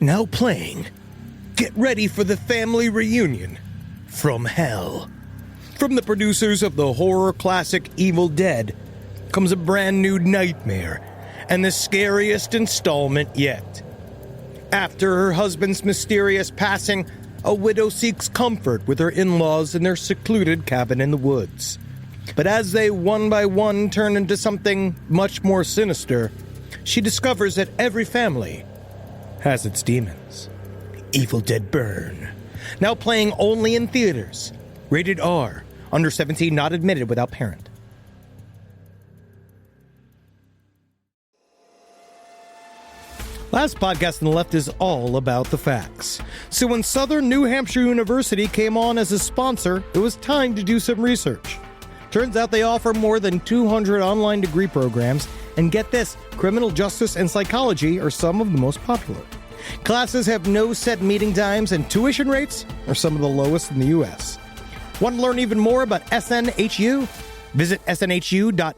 Now playing, get ready for the family reunion from hell. From the producers of the horror classic Evil Dead comes a brand new nightmare and the scariest installment yet. After her husband's mysterious passing, a widow seeks comfort with her in-laws in their secluded cabin in the woods. But as they one by one turn into something much more sinister, she discovers that every family has its demons. Evil Dead Burn. Now playing only in theaters. Rated R. Under 17, not admitted without parent. Last podcast on the left is all about the facts. So when Southern New Hampshire University came on as a sponsor, it was time to do some research. Turns out they offer more than 200 online degree programs, and get this, criminal justice and psychology are some of the most popular. Classes have no set meeting times, and tuition rates are some of the lowest in the U.S. Want to learn even more about SNHU? Visit snhu.edu/last.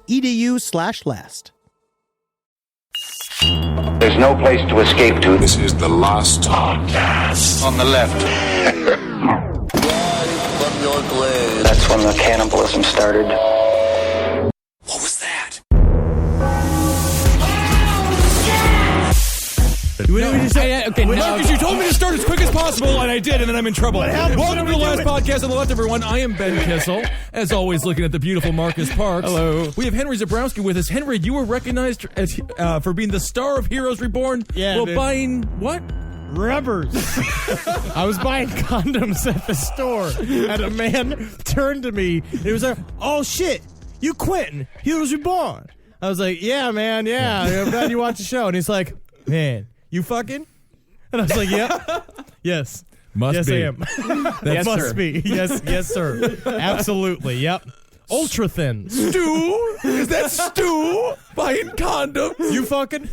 There's no place to escape to. This is the last podcast. On the left. That's when the cannibalism started. What was that? Marcus, you told me to start as quick as possible, and I did, and then I'm in trouble. Welcome to the last podcast on the left, everyone. I am Ben Kissel, as always, looking at the beautiful Marcus Parks. Hello. We have Henry Zabrowski with us. Henry, you were recognized as, for being the star of Heroes Reborn. Yeah, Well, dude. buying what? Rubbers. I was buying condoms at the store, and a man turned to me. And he was like, "Oh shit, you quitting? Heroes Reborn." I was like, "Yeah, man, yeah. I'm glad you watched the show." And he's like, "Man, you fucking?" And I was like, "Yep, yes, Must yes, be. I am. Yes, must sir. be. Yes, sir. Absolutely. Yep. Ultra thin. Stu? Is that Stu? Buying condoms? You fucking?"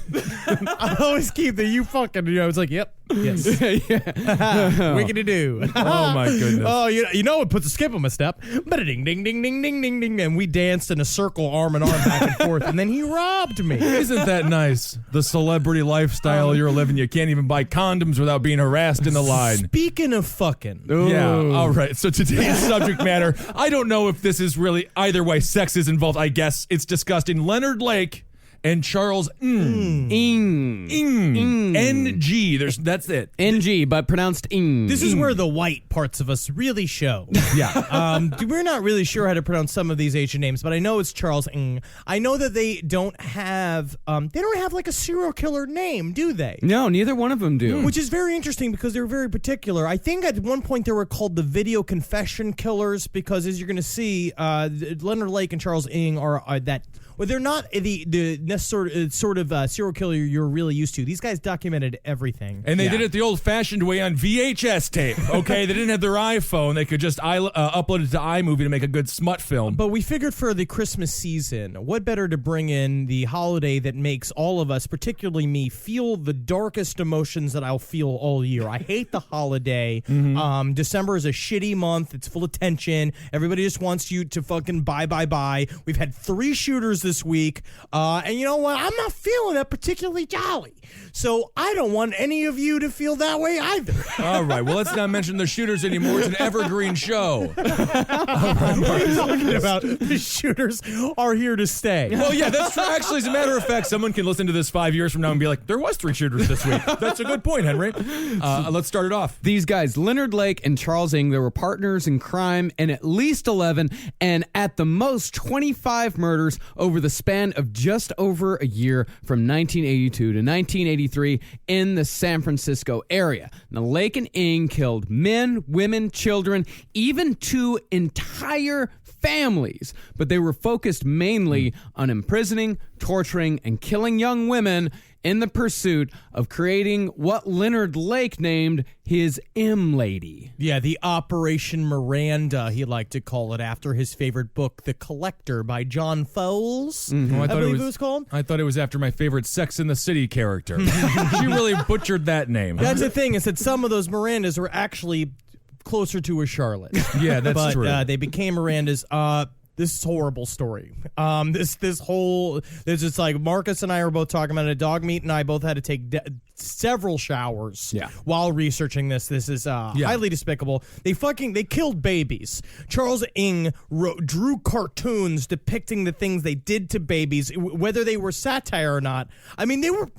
I always keep the "you fucking." I was like, "Yep, yes." Wicked do. Oh, my goodness. Oh, you know it puts a skip on my step. But ding, ding, ding, ding, ding, ding, ding, and we danced in a circle, arm in arm, back and forth, and then he robbed me. Isn't that nice? The celebrity lifestyle you're living. You can't even buy condoms without being harassed in the line. Speaking of fucking, Yeah, all right. So today's subject matter, I don't know if this is really either way sex is involved. I guess it's disgusting. Leonard Lake and Charles Ng. That's it. NG, but pronounced ing. this is where the white parts of us really show. Yeah. We're not really sure how to pronounce some of these Asian names, but I know it's Charles Ng. I know that they don't have like a serial killer name, do they? No, neither one of them do. Which is very interesting because they're very particular. I think at one point they were called the Video Confession Killers because, as you're going to see, Leonard Lake and Charles Ng are that. Well, they're not the necessary sort of serial killer you're really used to. These guys documented everything. And they did it the old-fashioned way on VHS tape, okay? They didn't have their iPhone. They could just upload it to iMovie to make a good smut film. But we figured for the Christmas season, what better to bring in the holiday that makes all of us, particularly me, feel the darkest emotions that I'll feel all year. I hate the holiday. December is a shitty month. It's full of tension. Everybody just wants you to fucking buy. We've had 3 shooters this week, and you know what? I'm not feeling that particularly jolly. So I don't want any of you to feel that way either. All right, well, let's not mention the shooters anymore. It's an evergreen show. What are you talking about? The shooters are here to stay. Well, yeah, that's true. Actually, as a matter of fact, someone can listen to this 5 years from now and be like, there was 3 shooters this week. That's a good point, Henry. Let's start it off. These guys, Leonard Lake and Charles Ng, they were partners in crime in at least 11 and at the most 25 murders over the span of just over a year from 1982 to 1983 in the San Francisco area. Now, Lake and Ng killed men, women, children, even 2 entire families, but they were focused mainly on imprisoning, torturing, and killing young women in the pursuit of creating what Leonard Lake named his M-Lady. Yeah, the Operation Miranda, he liked to call it after his favorite book, The Collector by John Fowles. Oh, I believe it was called. I thought it was after my favorite Sex and the City character. She really butchered that name. That's the thing, is that some of those Mirandas were actually closer to a Charlotte. Yeah, that's but, true. They became Mirandas. this horrible story. This just like Marcus and I were both talking about it. Dog Meat and I both had to take several showers while researching this. This is highly despicable. They killed babies. Charles Ng drew cartoons depicting the things they did to babies, whether they were satire or not. I mean, they were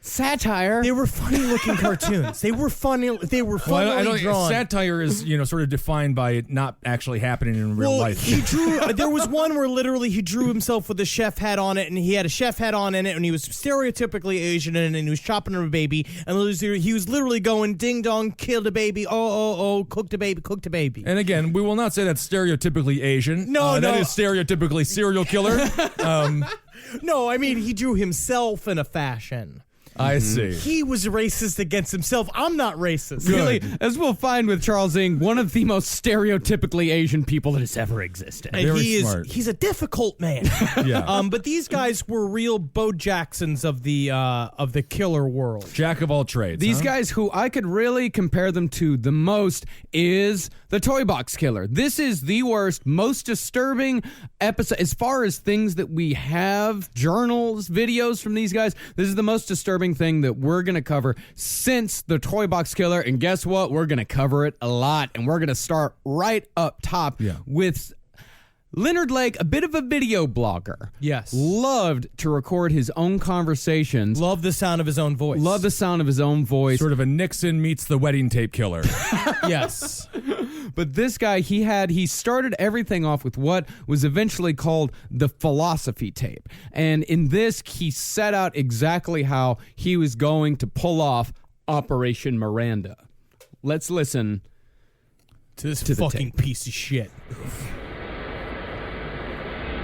satire. They were funny-looking cartoons. They were funny. They were funny drawn. Satire is, sort of defined by it not actually happening in real life. He drew. There was one where literally he drew himself with a chef hat on it, and he had a chef hat on in it, and he was stereotypically Asian, and he was chopping a baby, and he was literally going ding dong, killed a baby, oh, cooked a baby. And again, we will not say that's stereotypically Asian. No, that is stereotypically serial killer. No, I mean he drew himself in a fashion. I see. He was racist against himself. I'm not racist. Really, as we'll find with Charles Ng, one of the most stereotypically Asian people that has ever existed. And he's a difficult man. Yeah. But these guys were real Bo Jacksons of the killer world. Jack of all trades. These guys who I could really compare them to the most is the Toy Box Killer. This is the worst, most disturbing episode. As far as things that we have, journals, videos from these guys, this is the most disturbing thing that we're going to cover since the Toy Box Killer. And guess what? We're going to cover it a lot. And we're going to start right up top with Leonard Lake, a bit of a video blogger. Yes. Loved to record his own conversations. Loved the sound of his own voice. Sort of a Nixon meets the wedding tape killer. Yes. But this guy, he started everything off with what was eventually called the philosophy tape. And in this, he set out exactly how he was going to pull off Operation Miranda. Let's listen to this fucking piece of shit.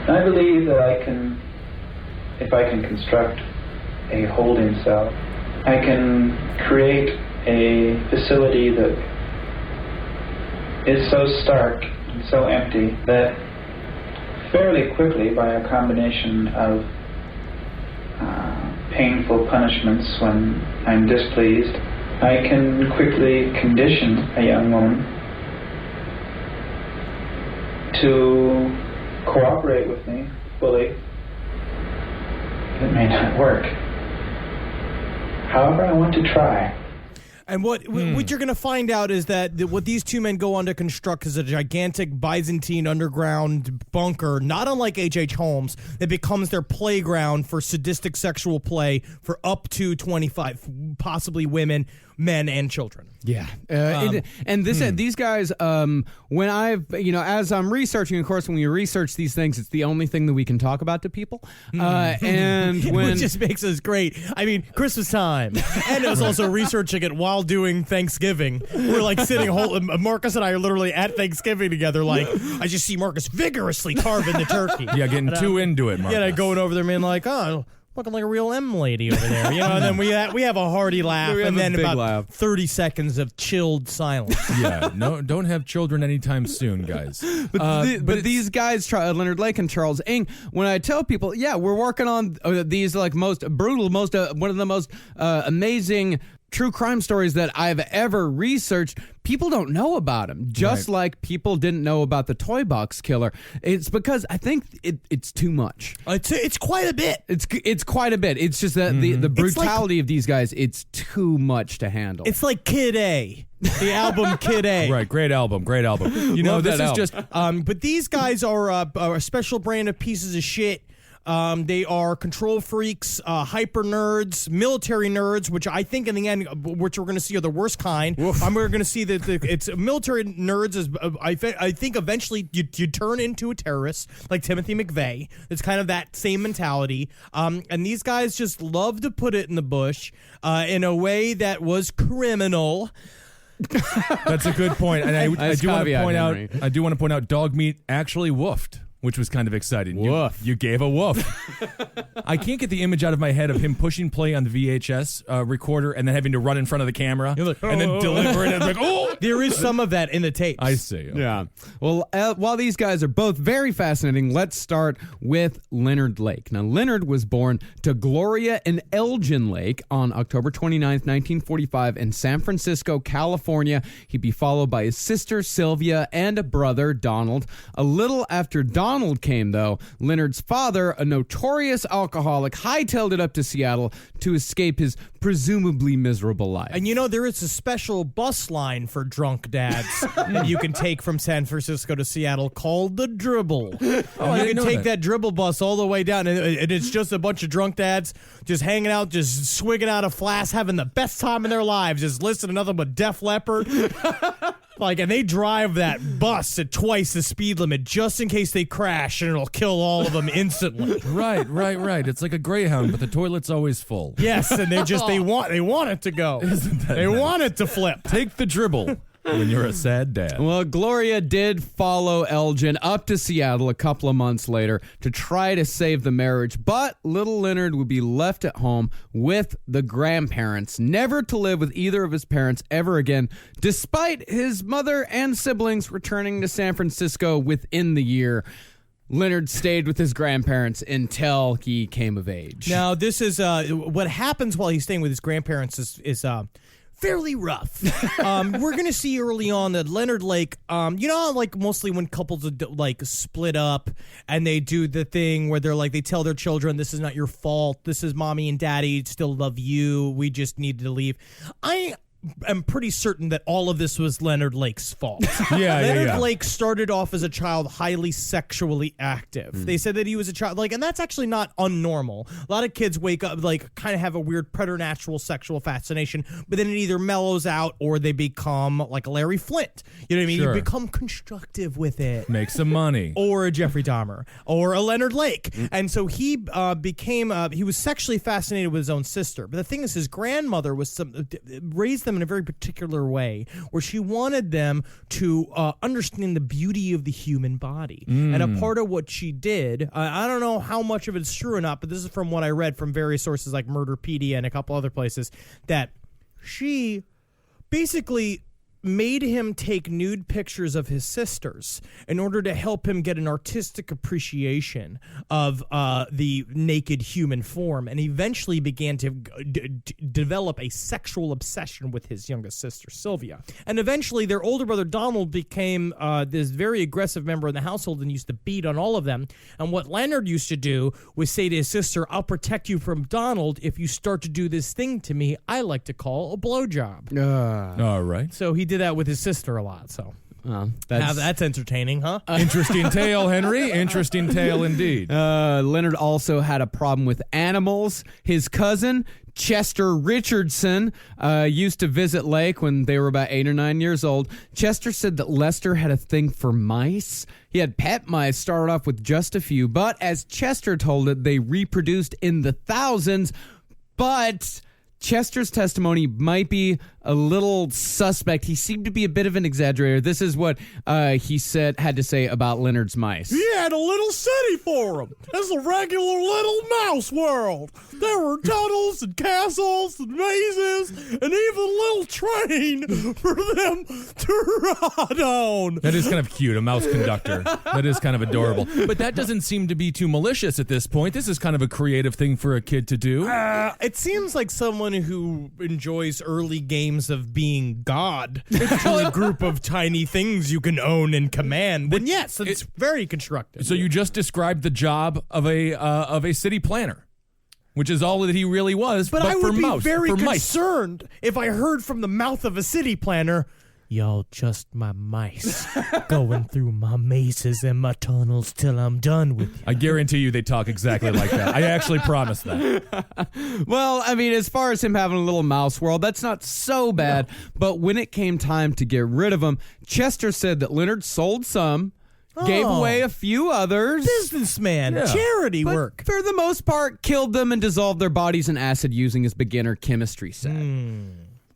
I believe that if I can construct a holding cell, I can create a facility that is so stark and so empty that fairly quickly, by a combination of painful punishments when I'm displeased, I can quickly condition a young woman to cooperate with me fully. It may not work. However, I want to try. And what you're going to find out is that what these two men go on to construct is a gigantic Byzantine underground bunker, not unlike H.H. Holmes, that becomes their playground for sadistic sexual play for up to 25, possibly women, men, and children. Yeah. These guys, when as I'm researching, of course, when we research these things, it's the only thing that we can talk about to people. Which just makes us great. I mean, Christmas time. And it was also researching it while doing Thanksgiving. We're like sitting, Marcus and I are literally at Thanksgiving together. Like, I just see Marcus vigorously carving the turkey. Yeah, getting too into it, Marcus. Yeah, going over there being like, oh, looking like a real M lady over there, and then we have a hearty laugh, and then about 30 seconds of chilled silence. Yeah, no, don't have children anytime soon, guys. But these guys, Leonard Lake and Charles Ng, when I tell people, we're working on these like most brutal, one of the most amazing true crime stories that I've ever researched, people don't know about them. Just like people didn't know about the Toy Box Killer. It's because I think it's too much. It's quite a bit. It's quite a bit. It's just that the brutality of these guys, it's too much to handle. It's like Kid A. The album Kid A. Right, great album. This is just... but these guys are a special brand of pieces of shit. They are control freaks, hyper nerds, military nerds, which I think in the end, which we're going to see are the worst kind. We're going to see that it's military nerds. I think eventually you turn into a terrorist like Timothy McVeigh. It's kind of that same mentality. And these guys just love to put it in the bush in a way that was criminal. That's a good point. And I do want to point out Dog Meat actually woofed, which was kind of exciting. Woof. You gave a woof. I can't get the image out of my head of him pushing play on the VHS recorder and then having to run in front of the camera and then deliver it. And like, oh! There is some of that in the tapes. I see. Okay. Yeah. Well, while these guys are both very fascinating, let's start with Leonard Lake. Now, Leonard was born to Gloria and Elgin Lake on October 29th, 1945 in San Francisco, California. He'd be followed by his sister, Sylvia, and a brother, Donald. A little after Donald Donald came, though, Leonard's father, a notorious alcoholic, hightailed it up to Seattle to escape his presumably miserable life. And there is a special bus line for drunk dads that you can take from San Francisco to Seattle called the Dribble. You can take that Dribble bus all the way down, and it's just a bunch of drunk dads just hanging out, just swigging out a flask, having the best time in their lives, just listening to nothing but Def Leppard. And they drive that bus at twice the speed limit just in case they crash, and it'll kill all of them instantly. Right. It's like a Greyhound, but the toilet's always full. Yes, and they want it to go. They want it to flip. Take the Dribble when you're a sad dad. Well, Gloria did follow Elgin up to Seattle a couple of months later to try to save the marriage, but little Leonard would be left at home with the grandparents, never to live with either of his parents ever again, despite his mother and siblings returning to San Francisco within the year. Leonard stayed with his grandparents until he came of age. Now, this is what happens while he's staying with his grandparents is fairly rough. We're going to see early on that Leonard Lake, mostly when couples split up and they do the thing where they tell their children, this is not your fault. This is mommy and daddy still love you. We just needed to leave. I'm pretty certain that all of this was Leonard Lake's fault. Leonard Lake started off as a child highly sexually active. They said that he was a child, and that's actually not unnormal. A lot of kids wake up, kind of have a weird preternatural sexual fascination, but then it either mellows out or they become like a Larry Flint. You know what I mean? Sure. You become constructive with it. Make some money. Or a Jeffrey Dahmer. Or a Leonard Lake. And so he he was sexually fascinated with his own sister. But the thing is, his grandmother raised them in a very particular way where she wanted them to understand the beauty of the human body. And a part of what she did, I don't know how much of it's true or not, but this is from what I read from various sources like Murderpedia and a couple other places, that she basically made him take nude pictures of his sisters in order to help him get an artistic appreciation of the naked human form, and eventually began to develop a sexual obsession with his youngest sister, Sylvia. And eventually their older brother, Donald, became this very aggressive member of the household and used to beat on all of them. And what Leonard used to do was say to his sister, I'll protect you from Donald if you start to do this thing to me I like to call a blowjob. All right. So he did that with his sister a lot, so that's entertaining, huh? Interesting tale, Henry. Interesting tale indeed. Leonard also had a problem with animals. His cousin, Chester Richardson, used to visit Lake when they were about 8 or 9 years old. Chester said that Lester had a thing for mice. He had pet mice, started off with just a few, but as Chester told it, they reproduced in the thousands. But Chester's testimony might be a little suspect. He seemed to be a bit of an exaggerator. This is what he had to say about Leonard's mice. He had a little city for him. It's a regular little mouse world. There were tunnels and castles and mazes and even a little train for them to ride on. That is kind of cute, a mouse conductor. That is kind of adorable. But that doesn't seem to be too malicious at this point. This is kind of a creative thing for a kid to do. It seems like someone who enjoys early games of being God. It's a group of tiny things you can own and command. Then yes, it's very constructive. So you just described the job of a city planner, which is all that he really was. But I would be mouse, very for mice. concerned if I heard from the mouth of a city planner, y'all just my mice going through my mazes and my tunnels till I'm done with you. I guarantee you they talk exactly like that. I actually promise that. Well, I mean, as far as him having a little mouse world, that's not so bad. No. But when it came time to get rid of him, Chester said that Leonard sold some, gave away a few others. Businessman, charity work. For the most part, killed them and dissolved their bodies in acid using his beginner chemistry set.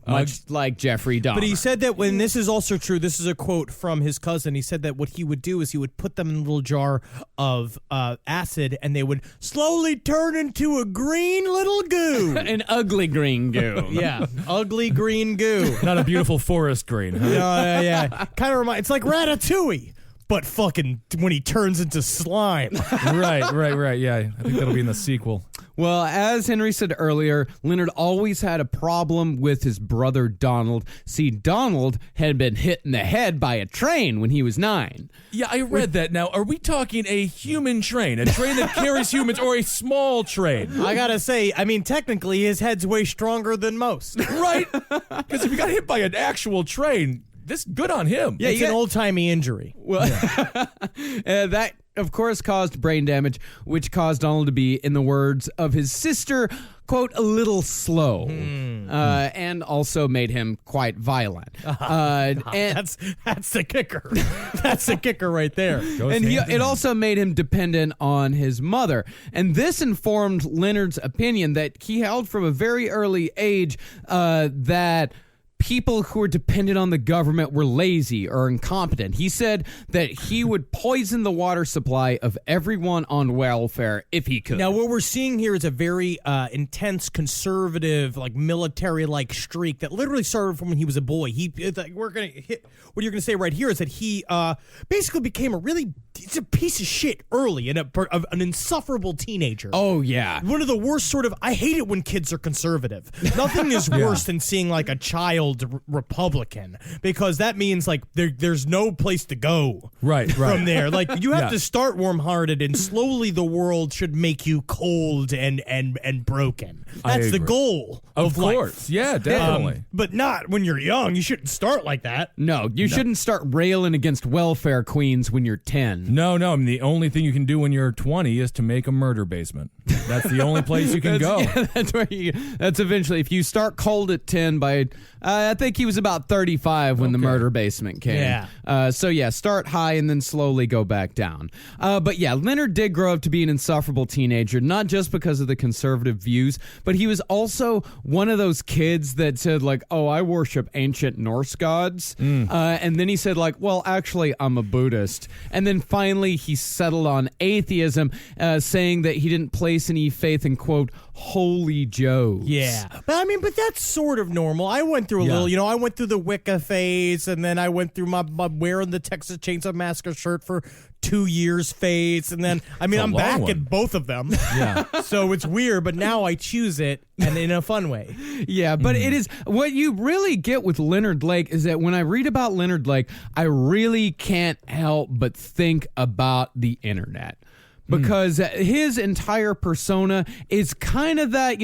Much like Jeffrey Dahmer. But he said that when this is also true, this is a quote from his cousin. He said that what he would do is he would put them in a little jar of acid and they would slowly turn into a green little goo. An ugly green goo. Yeah, ugly green goo. Not a beautiful forest green, huh? Yeah. Kind of reminds, it's like Ratatouille, but fucking when he turns into slime. Right. Yeah, I think that'll be in the sequel. Well, as Henry said earlier, Leonard always had a problem with his brother Donald. See, Donald had been hit in the head by a train when he was 9. Yeah, I read that. Now, are we talking a human train? A train that carries humans or a small train? I gotta say, I mean, technically, his head's way stronger than most. Right? Because if he got hit by an actual train, this good on him. Yeah, it's an old-timey injury. Well, that, of course, caused brain damage, which caused Donald to be, in the words of his sister, quote, a little slow, and also made him quite violent. And That's the kicker. That's the kicker right there. And it also made him dependent on his mother. And this informed Leonard's opinion that he held from a very early age that people who were dependent on the government were lazy or incompetent. He said that he would poison the water supply of everyone on welfare if he could. Now, what we're seeing here is a very intense, conservative, like military-like streak that literally started from when he was a boy. We're gonna hit. What you're gonna say right here is that he basically became he's a piece of shit early and an insufferable teenager. Oh yeah, one of the worst sort of. I hate it when kids are conservative. Nothing is worse than seeing like a child Republican, because that means like there's no place to go from there. Like you have to start warm-hearted, and slowly the world should make you cold and broken. That's the goal of course. life. Yeah, definitely. But not when you're young. You shouldn't start like that. No, you shouldn't start railing against welfare queens when you're 10. No. I mean, the only thing you can do when you're 20 is to make a murder basement. That's the only place you can go. Yeah, that's eventually. If you start cold at 10 by, I think he was about 35 when the murder basement came. Yeah. So start high and then slowly go back down. But yeah, Leonard did grow up to be an insufferable teenager, not just because of the conservative views, but he was also one of those kids that said like, oh, I worship ancient Norse gods. And then he said like, well, actually, I'm a Buddhist. And then finally he settled on atheism, saying that he didn't place any faith in, quote, holy Joes. Yeah. But that's sort of normal. I went through a little, I went through the Wicca phase, and then I went through my wearing the Texas Chainsaw Massacre shirt for 2 years phase, and then, I'm back at both of them. Yeah. So it's weird, but now I choose it, and in a fun way. Yeah, but it is, what you really get with Leonard Lake is that when I read about Leonard Lake, I really can't help but think about the internet. Because his entire persona is kind of that,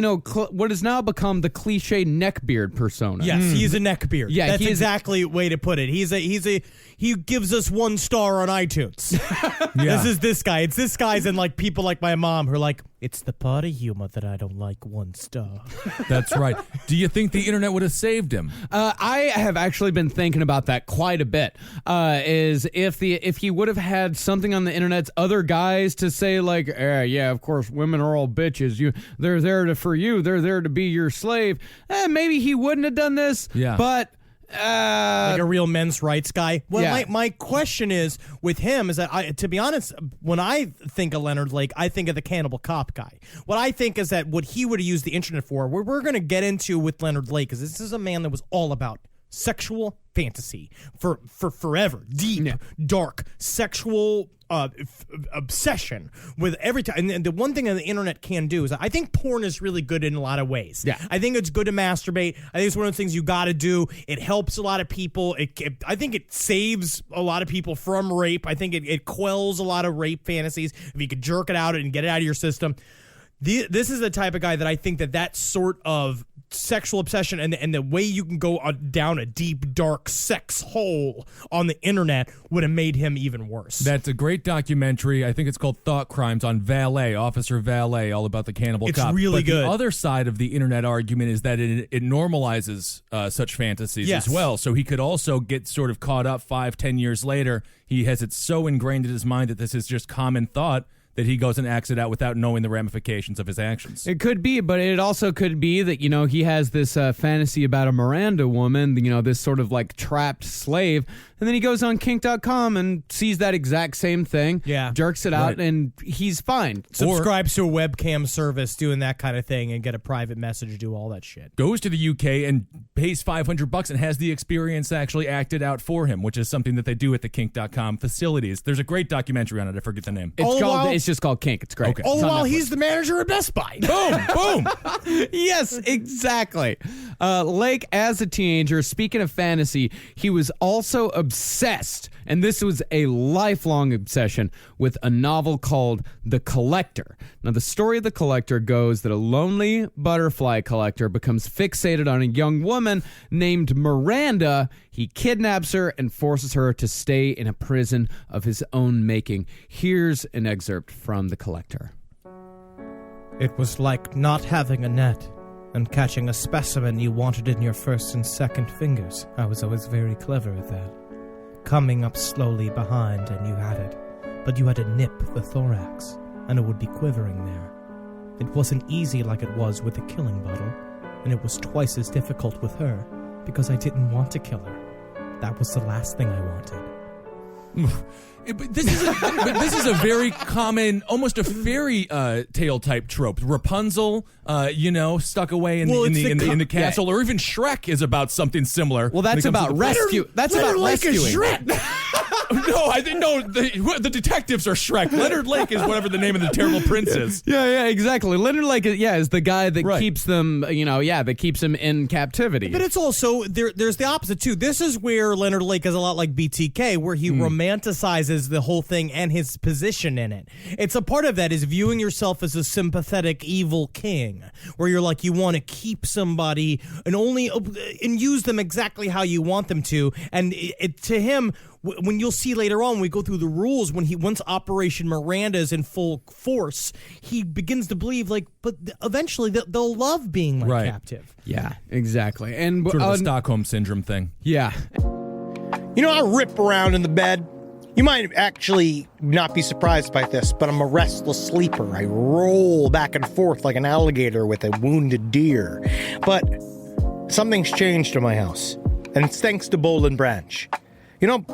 what has now become the cliche neckbeard persona. Yes, he's a neckbeard. Yeah, that's exactly the way to put it. He gives us 1 star on iTunes. Yeah. This guy. It's this guy's, and like people like my mom who are like, it's the part of humor that I don't like, 1 star. That's right. Do you think the internet would have saved him? I have actually been thinking about that quite a bit. Is if he would have had something on the internet's other guys to say like, yeah, of course, women are all bitches. They're there for you. They're there to be your slave. Maybe he wouldn't have done this. Yeah. But like a real men's rights guy. Well, yeah. my question is with him is that to be honest, when I think of Leonard Lake, I think of the Cannibal Cop guy. What I think is that what he would have used the internet for, what we're going to get into with Leonard Lake, is this is a man that was all about sexual fantasy for forever, deep, dark sexual obsession with every time. And the one thing that the internet can do is, I think porn is really good in a lot of ways. Yeah. I think it's good to masturbate. I think it's one of those things you got to do. It helps a lot of people. I think it saves a lot of people from rape. I think it quells a lot of rape fantasies if you could jerk it out and get it out of your system. This is the type of guy that I think that sort of sexual obsession and the way you can go down a deep, dark sex hole on the internet would have made him even worse. That's a great documentary. I think it's called Thought Crimes on Valet, Officer Valet, all about the Cannibal Cop. It's really good. The other side of the internet argument is that it normalizes such fantasies Yes. as well. So he could also get sort of caught up 5-10 years later. He has it so ingrained in his mind that this is just common thought that he goes and acts it out without knowing the ramifications of his actions. It could be, but it also could be that, he has this fantasy about a Miranda woman, this sort of like trapped slave, and then he goes on kink.com and sees that exact same thing, jerks it out, and he's fine. Subscribes to a webcam service doing that kind of thing and get a private message, do all that shit. Goes to the UK and pays $500 and has the experience actually acted out for him, which is something that they do at the kink.com facilities. There's a great documentary on it. I forget the name. It's just called Kink. It's great. Okay. All It's the on while Netflix. he's the manager at Best Buy. Boom, boom. Yes, exactly. Lake, as a teenager, speaking of fantasy, he was also obsessed, and this was a lifelong obsession, with a novel called The Collector. Now, the story of The Collector goes that a lonely butterfly collector becomes fixated on a young woman named Miranda. He kidnaps her and forces her to stay in a prison of his own making. Here's an excerpt from The Collector. It was like not having a net and catching a specimen you wanted in your first and second fingers. I was always very clever at that. Coming up slowly behind and you had it, but you had to nip the thorax, and it would be quivering there. It wasn't easy like it was with the killing bottle, and it was twice as difficult with her, because I didn't want to kill her. That was the last thing I wanted. But this is a very common, almost a fairy tale type trope. Rapunzel, stuck away in the castle, or even Shrek is about something similar. Well, that's about rescue. That's about rescuing. No, I think the detectives are Shrek. Leonard Lake is whatever the name of the terrible prince is. Yeah, exactly. Leonard Lake is the guy that keeps them, that keeps them in captivity. But it's also, there's the opposite, too. This is where Leonard Lake is a lot like BTK, where he romanticizes the whole thing and his position in it. It's a part of that is viewing yourself as a sympathetic evil king, where you're like, you want to keep somebody and use them exactly how you want them to. And to him, when you'll see later on, when we go through the rules, once Operation Miranda is in full force, he begins to believe, but eventually they'll love being my captive. Yeah, exactly. And Sort of the Stockholm Syndrome thing. Yeah. I rip around in the bed. You might actually not be surprised by this, but I'm a restless sleeper. I roll back and forth like an alligator with a wounded deer. But something's changed in my house, and it's thanks to Boll and Branch.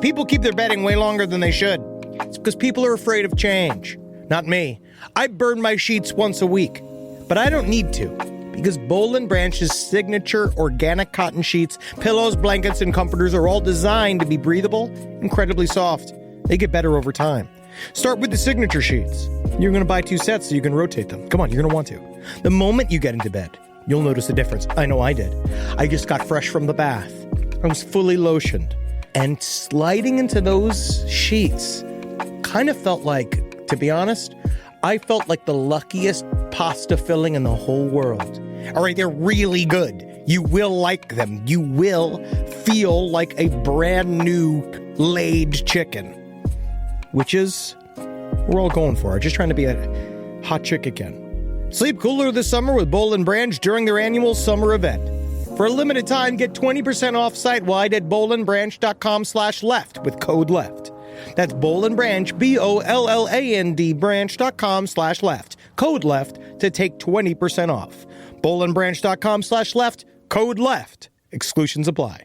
People keep their bedding way longer than they should. It's because people are afraid of change. Not me. I burn my sheets once a week, but I don't need to, because Boll and Branch's signature organic cotton sheets, pillows, blankets, and comforters are all designed to be breathable, incredibly soft. They get better over time. Start with the signature sheets. You're going to buy 2 sets so you can rotate them. Come on, you're going to want to. The moment you get into bed, you'll notice a difference. I know I did. I just got fresh from the bath. I was fully lotioned. And sliding into those sheets kind of felt like, to be honest, I felt like the luckiest pasta filling in the whole world. All right, they're really good. You will like them. You will feel like a brand new laid chicken, which is we're all going for. Just trying to be a hot chick again. Sleep cooler this summer with Boll and Branch during their annual summer event. For a limited time, get 20% off site-wide at bollandbranch.com/left with code LEFT. That's Boll and Branch, BOLLAND branch.com/left. Code LEFT to take 20% off. bollandbranch.com/left, code LEFT. Exclusions apply.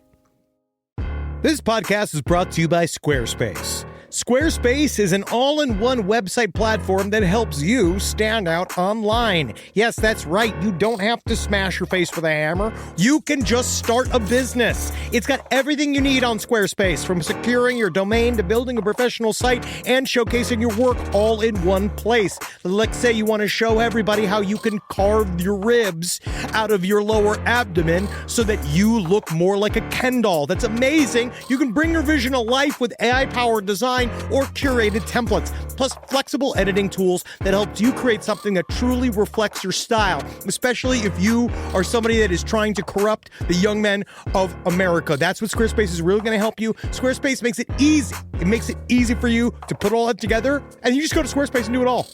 This podcast is brought to you by Squarespace. Squarespace is an all-in-one website platform that helps you stand out online. Yes, that's right. You don't have to smash your face with a hammer. You can just start a business. It's got everything you need on Squarespace, from securing your domain to building a professional site and showcasing your work all in one place. Let's say you want to show everybody how you can carve your ribs out of your lower abdomen so that you look more like a Ken doll. That's amazing. You can bring your vision to life with AI-powered design or curated templates, plus flexible editing tools that helps you create something that truly reflects your style, especially if you are somebody that is trying to corrupt the young men of America. That's what Squarespace is really going to help you. Squarespace makes it easy. It makes it easy for you to put all that together, and you just go to Squarespace and do it all.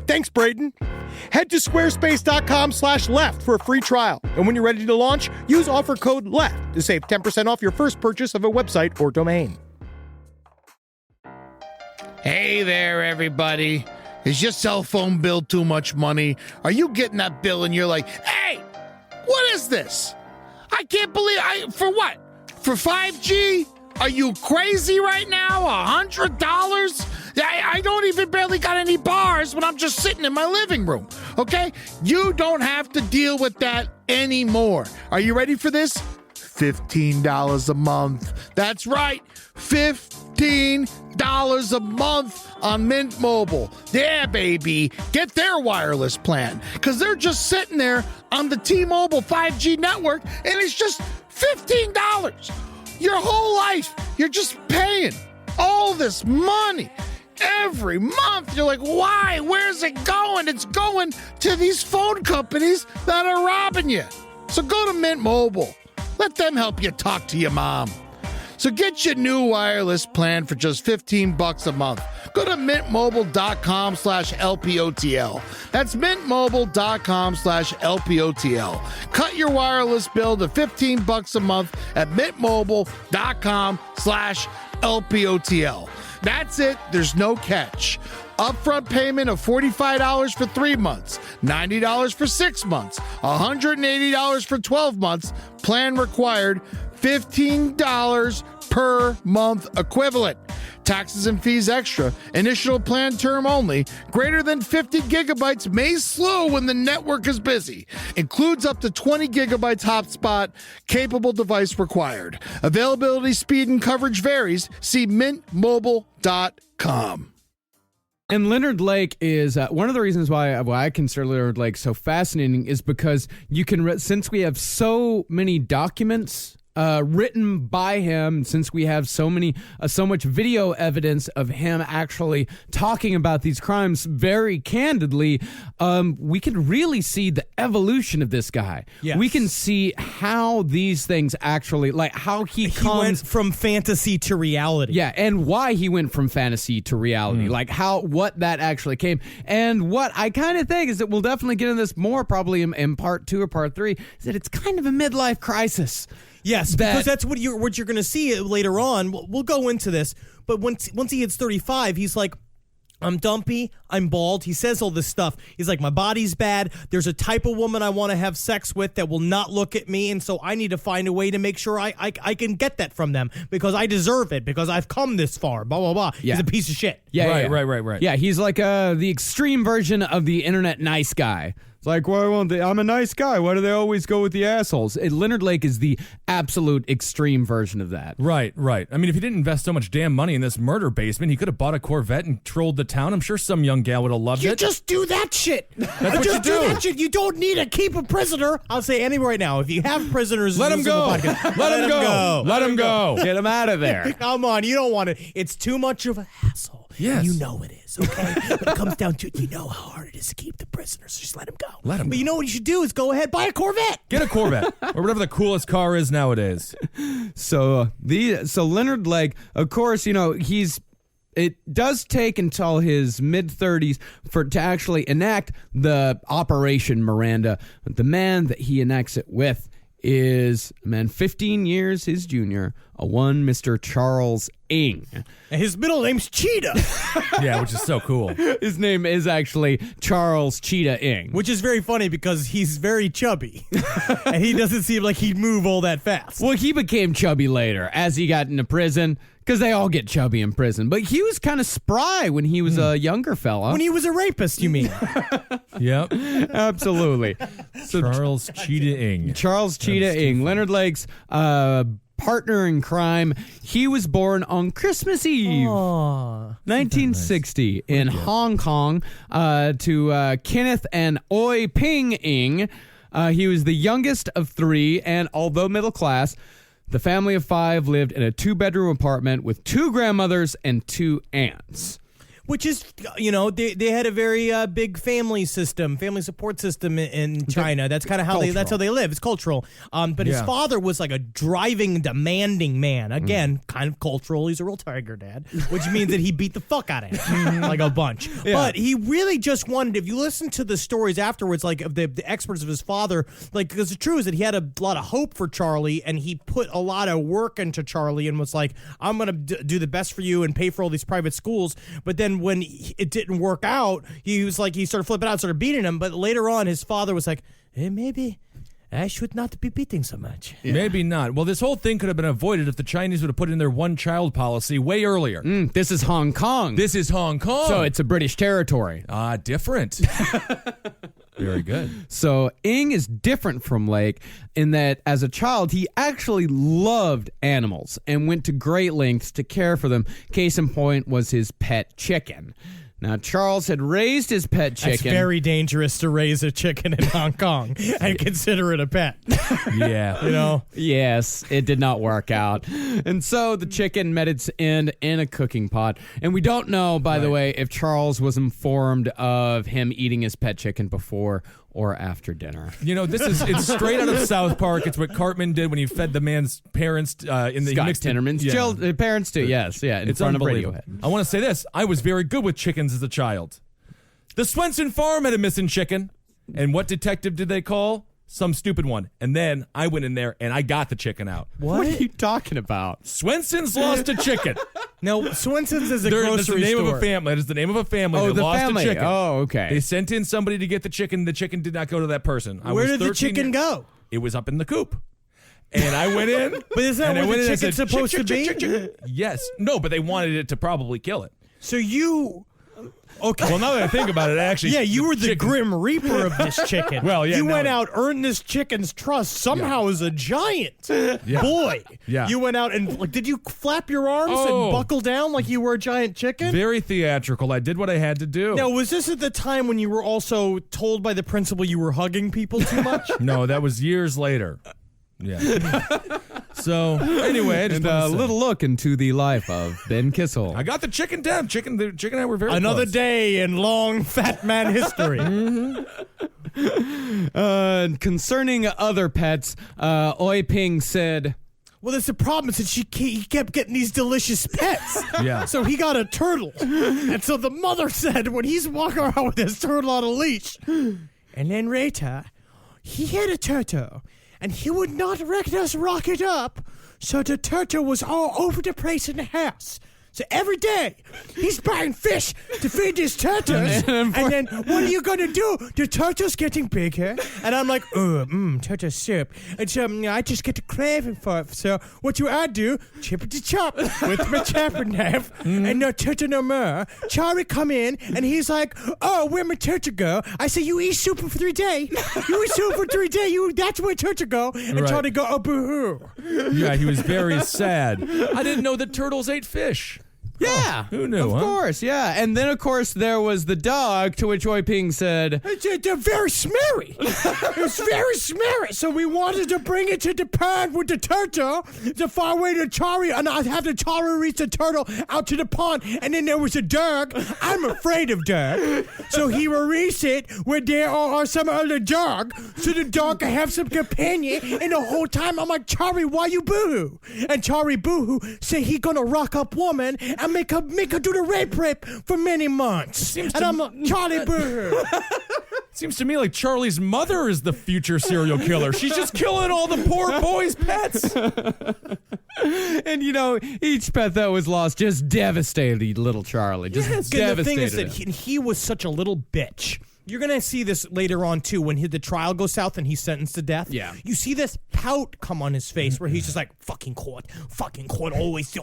Thanks, Braden. Head to squarespace.com/left for a free trial. And when you're ready to launch, use offer code LEFT to save 10% off your first purchase of a website or domain. Hey there, everybody. Is your cell phone bill too much money? Are you getting that bill and you're like, hey, what is this? I can't believe for what? For 5G? Are you crazy right now? $100? I don't even barely got any bars when I'm just sitting in my living room, okay? You don't have to deal with that anymore. Are you ready for this? $15 a month. That's right. $15 a month on Mint Mobile. Yeah, baby. Get their wireless plan because they're just sitting there on the T-Mobile 5G network and it's just $15. Your whole life, you're just paying all this money every month. You're like, why? Where's it going? It's going to these phone companies that are robbing you. So go to Mint Mobile. Let them help you talk to your mom. So get your new wireless plan for just $15 a month. Go to mintmobile.com/LPOTL. That's mintmobile.com/LPOTL. Cut your wireless bill to $15 a month at mintmobile.com/LPOTL. That's it. There's no catch. Upfront payment of $45 for 3 months, $90 for 6 months, $180 for 12 months. Plan required, $15 per month equivalent. Taxes and fees extra. Initial plan term only. Greater than 50 gigabytes may slow when the network is busy. Includes up to 20 gigabytes hotspot. Capable device required. Availability, speed, and coverage varies. See mintmobile.com. And Leonard Lake is one of the reasons why I consider Leonard Lake so fascinating is because you can, since we have so many documents written by him, since we have so much video evidence of him actually talking about these crimes very candidly, we can really see the evolution of this guy. Yes. We can see how these things actually, like how he went from fantasy to reality. Yeah, and why he went from fantasy to reality, like what that actually came. And what I kind of think is that we'll definitely get into this more probably in part 2 or part 3, is that it's kind of a midlife crisis. Yes, because that's what you're going to see later on. We'll go into this, but once he hits 35, he's like, I'm dumpy, I'm bald. He says all this stuff. He's like, my body's bad. There's a type of woman I want to have sex with that will not look at me, and so I need to find a way to make sure I can get that from them because I deserve it because I've come this far. Blah blah blah. Yeah. He's a piece of shit. Yeah, Right. Yeah, he's like the extreme version of the internet nice guy. It's like, why won't they? I'm a nice guy. Why do they always go with the assholes? Leonard Lake is the absolute extreme version of that. Right. I mean, if he didn't invest so much damn money in this murder basement, he could have bought a Corvette and trolled the town. I'm sure some young gal would have loved You it. just do that shit. That's what just you do. that shit. You don't need to keep a prisoner. I'll say anyway right now, if you have prisoners, Let him go. Let him go. Let him go. Get him out of there. Come on, you don't want it. It's too much of a hassle. Yes. You know it is, okay? When it comes down to it, you know how hard it is to keep the prisoners. Just let him go. Let him But go. you know what you should do is go ahead, buy a Corvette. Get a Corvette or whatever the coolest car is nowadays. So Leonard Lake, of course, it does take until his mid-30s to actually enact the Operation Miranda. But the man that he enacts it with is a man 15 years his junior, one Mr. Charles Ng. And his middle name's Cheetah, Yeah, which is so cool. His name is actually Charles Cheetah Ng. which is very funny because he's very chubby. And he doesn't seem like he'd move all that fast. Well, he became chubby later as he got into prison, because they all get chubby in prison. But he was kind of spry when he was a younger fella. When he was a rapist, you mean? Yep. Absolutely. So Charles Cheetah Ng. Charles Cheetah Ng, Leonard Lake's partner in crime. He was born on Christmas Eve, 1960, in Hong Kong, to Kenneth and Oi Ping Ng. He was the youngest of 3, and although middle class, the family of 5 lived in a 2-bedroom apartment with 2 grandmothers and 2 aunts. Which is, they had a very big family support system in China. That's kind of how that's how they live. It's cultural. But his father was like a driving, demanding man. Again, kind of cultural. He's a real tiger dad, which means that he beat the fuck out of him like a bunch. Yeah. But he really just wanted. If you listen to the stories afterwards, like of the experts of his father, like because the truth is that he had a lot of hope for Charlie, and he put a lot of work into Charlie, and was like, "I'm gonna do the best for you and pay for all these private schools." But then when it didn't work out, he was like, he started flipping out, started beating him. But later on, his father was like, hey, maybe I should not be beating so much. Maybe not. Well, this whole thing could have been avoided if the Chinese would have put in their one-child policy way earlier. This is Hong Kong. This is Hong Kong. So it's a British territory. Different. Very good. So Ing is different from Lake in that as a child, he actually loved animals and went to great lengths to care for them. Case in point was his pet chicken. Now, Charles had raised his pet chicken. It's very dangerous to raise a chicken in Hong Kong and consider it a pet. Yeah. You know? Yes, it did not work out. And so the chicken met its end in a cooking pot. And we don't know, by the way, if Charles was informed of him eating his pet chicken before or after dinner. You know, it's straight out of South Park. It's what Cartman did when he fed the man's parents in the Scott mixed Tinnerman's parents too. Yes, yeah. It's front of unbelievable. Radiohead. I want to say this. I was very good with chickens as a child. The Swenson farm had a missing chicken. And what detective did they call? Some stupid one. And then I went in there and I got the chicken out. What are you talking about? Swenson's lost a chicken. No, Swenson's is a That's grocery the name store. of a family. That is the name of a family Oh, that the lost family. a chicken. Oh, okay. They sent in somebody to get the chicken. The chicken did not go to that person. Where did the chicken go? It was up in the coop. And I went in. But is that and I where went the in and chicken's said, supposed "Chick, to be?" chick, chick, chick, chick." Yes. No, but they wanted it to probably kill it. So you... Okay. Well, now that I think about it, actually... Yeah, you were the chicken- Grim Reaper of this chicken. Well, yeah, You now went it- out, earned this chicken's trust somehow as a giant boy. Yeah. You went out and, like, did you flap your arms Oh. and buckle down like you were a giant chicken? Very theatrical. I did what I had to do. Now, was this at the time when you were also told by the principal you were hugging people too much? No, that was years later. Yeah. So, anyway, I just And wanted a to say, little look into the life of Ben Kissel. I got the chicken down. The chicken and I were very Another close. day in long fat man history. Concerning other pets, Oi Ping said, Well, there's a problem since he kept getting these delicious pets. Yeah. So he got a turtle. And so the mother said when he's walking around with his turtle on a leash, and then later, he had a turtle, and he would not let us rock it up, so the turtle was all over the place in the house. So every day, he's buying fish to feed his turtles. And then, what are you going to do? The turtle's getting bigger. And I'm like, turtle soup. And so I just get a craving for it. So what do? Chip it to chop with my chopping knife. And no turtle no more. Charlie come in, and he's like, oh, where my turtle go? I say, you eat soup for 3 days. You eat soup for 3 days. That's where turtle go. And Right. Charlie go, oh, boo-hoo. Yeah, he was very sad. I didn't know that turtles ate fish. yeah. Who knew, Of huh? course, yeah. And then, of course, there was the dog, to which Oi Ping said, They're very smeary. It's very smeary. So we wanted to bring it to the pond with the turtle to far away to Chari, and I'd have the Chari reach the turtle out to the pond. And then there was a dog. I'm afraid of dog. So he will reach it where there are some other dog, so the dog can have some companion. And the whole time I'm like, Chari, why you boohoo? And Chari boohoo say he gonna rock up woman and make her do the rape for many months. And I'm like, Charlie boohoo. Seems to me like Charlie's mother is the future serial killer. She's just killing all the poor boys' pets. and you know, each pet that was lost just devastated little Charlie. Just And devastated. the thing is that him. he was such a little bitch. You're going to see this later on, too, when the trial goes south and he's sentenced to death. Yeah. You see this pout come on his face where he's just like, fucking court, always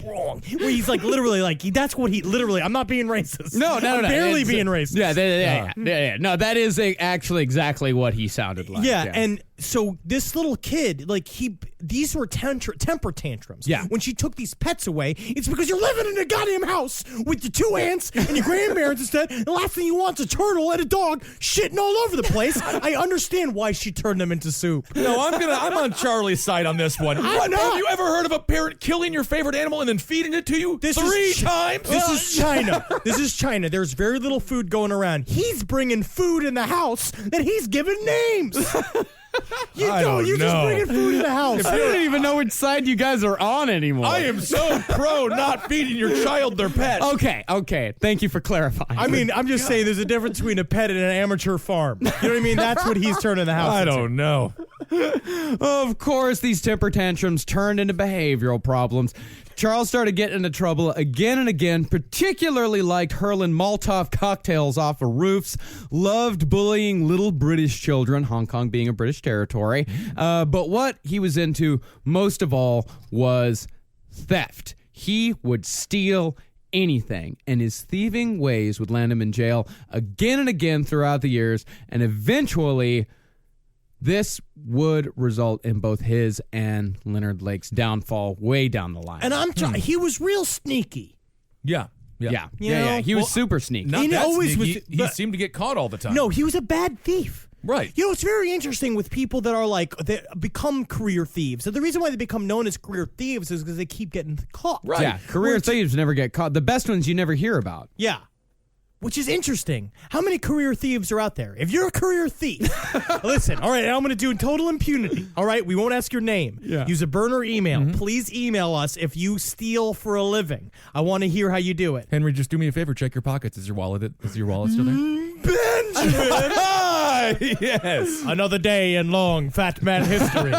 wrong. Where he's like, literally, like, that's what he, literally, I'm not being racist. No, I'm barely it's- being racist. Yeah. No, that is actually exactly what he sounded like. Yeah, and so this little kid, like, these were temper tantrums. Yeah. When she took these pets away, it's because you're living in a goddamn house with your 2 aunts and your grandparents instead. And the last thing you want is a turtle and a dog shitting all over the place. I understand why she turned them into soup. No, I'm on Charlie's side on this one. What? not. Have you ever heard of a parent killing your favorite animal and then feeding it to you three times? This is China. This is China. There's very little food going around. He's bringing food in the house that he's giving names. You're just bringing food in the house. I don't even know which side you guys are on anymore. I am so pro not feeding your child their pet. Okay. Thank you for clarifying. I mean, I'm just saying there's a difference between a pet and an amateur farm. You know what I mean? That's what he's turning the house I into. don't know. Of course, these temper tantrums turned into behavioral problems. Charles started getting into trouble again and again, particularly liked hurling Molotov cocktails off of roofs, loved bullying little British children, Hong Kong being a British territory. But what he was into most of all was theft. He would steal anything, and his thieving ways would land him in jail again and again throughout the years, and eventually this would result in both his and Leonard Lake's downfall way down the line. And he was real sneaky. Yeah. Yeah. You know? He was super sneaky. Not He that always sneaky. was- He seemed to get caught all the time. No, he was a bad thief. Right. You know, it's very interesting with people that are like, they become career thieves. And the reason why they become known as career thieves is because they keep getting caught. Right. Yeah, career thieves never get caught. The best ones you never hear about. Yeah. Which is interesting. How many career thieves are out there? If you're a career thief, listen, all right, I'm going to do total impunity. All right, we won't ask your name. Yeah. Use a burner email. Please email us if you steal for a living. I want to hear how you do it. Henry, just do me a favor. Check your pockets. Is your wallet still there? Benjamin! Yes. Another day in long fat man history.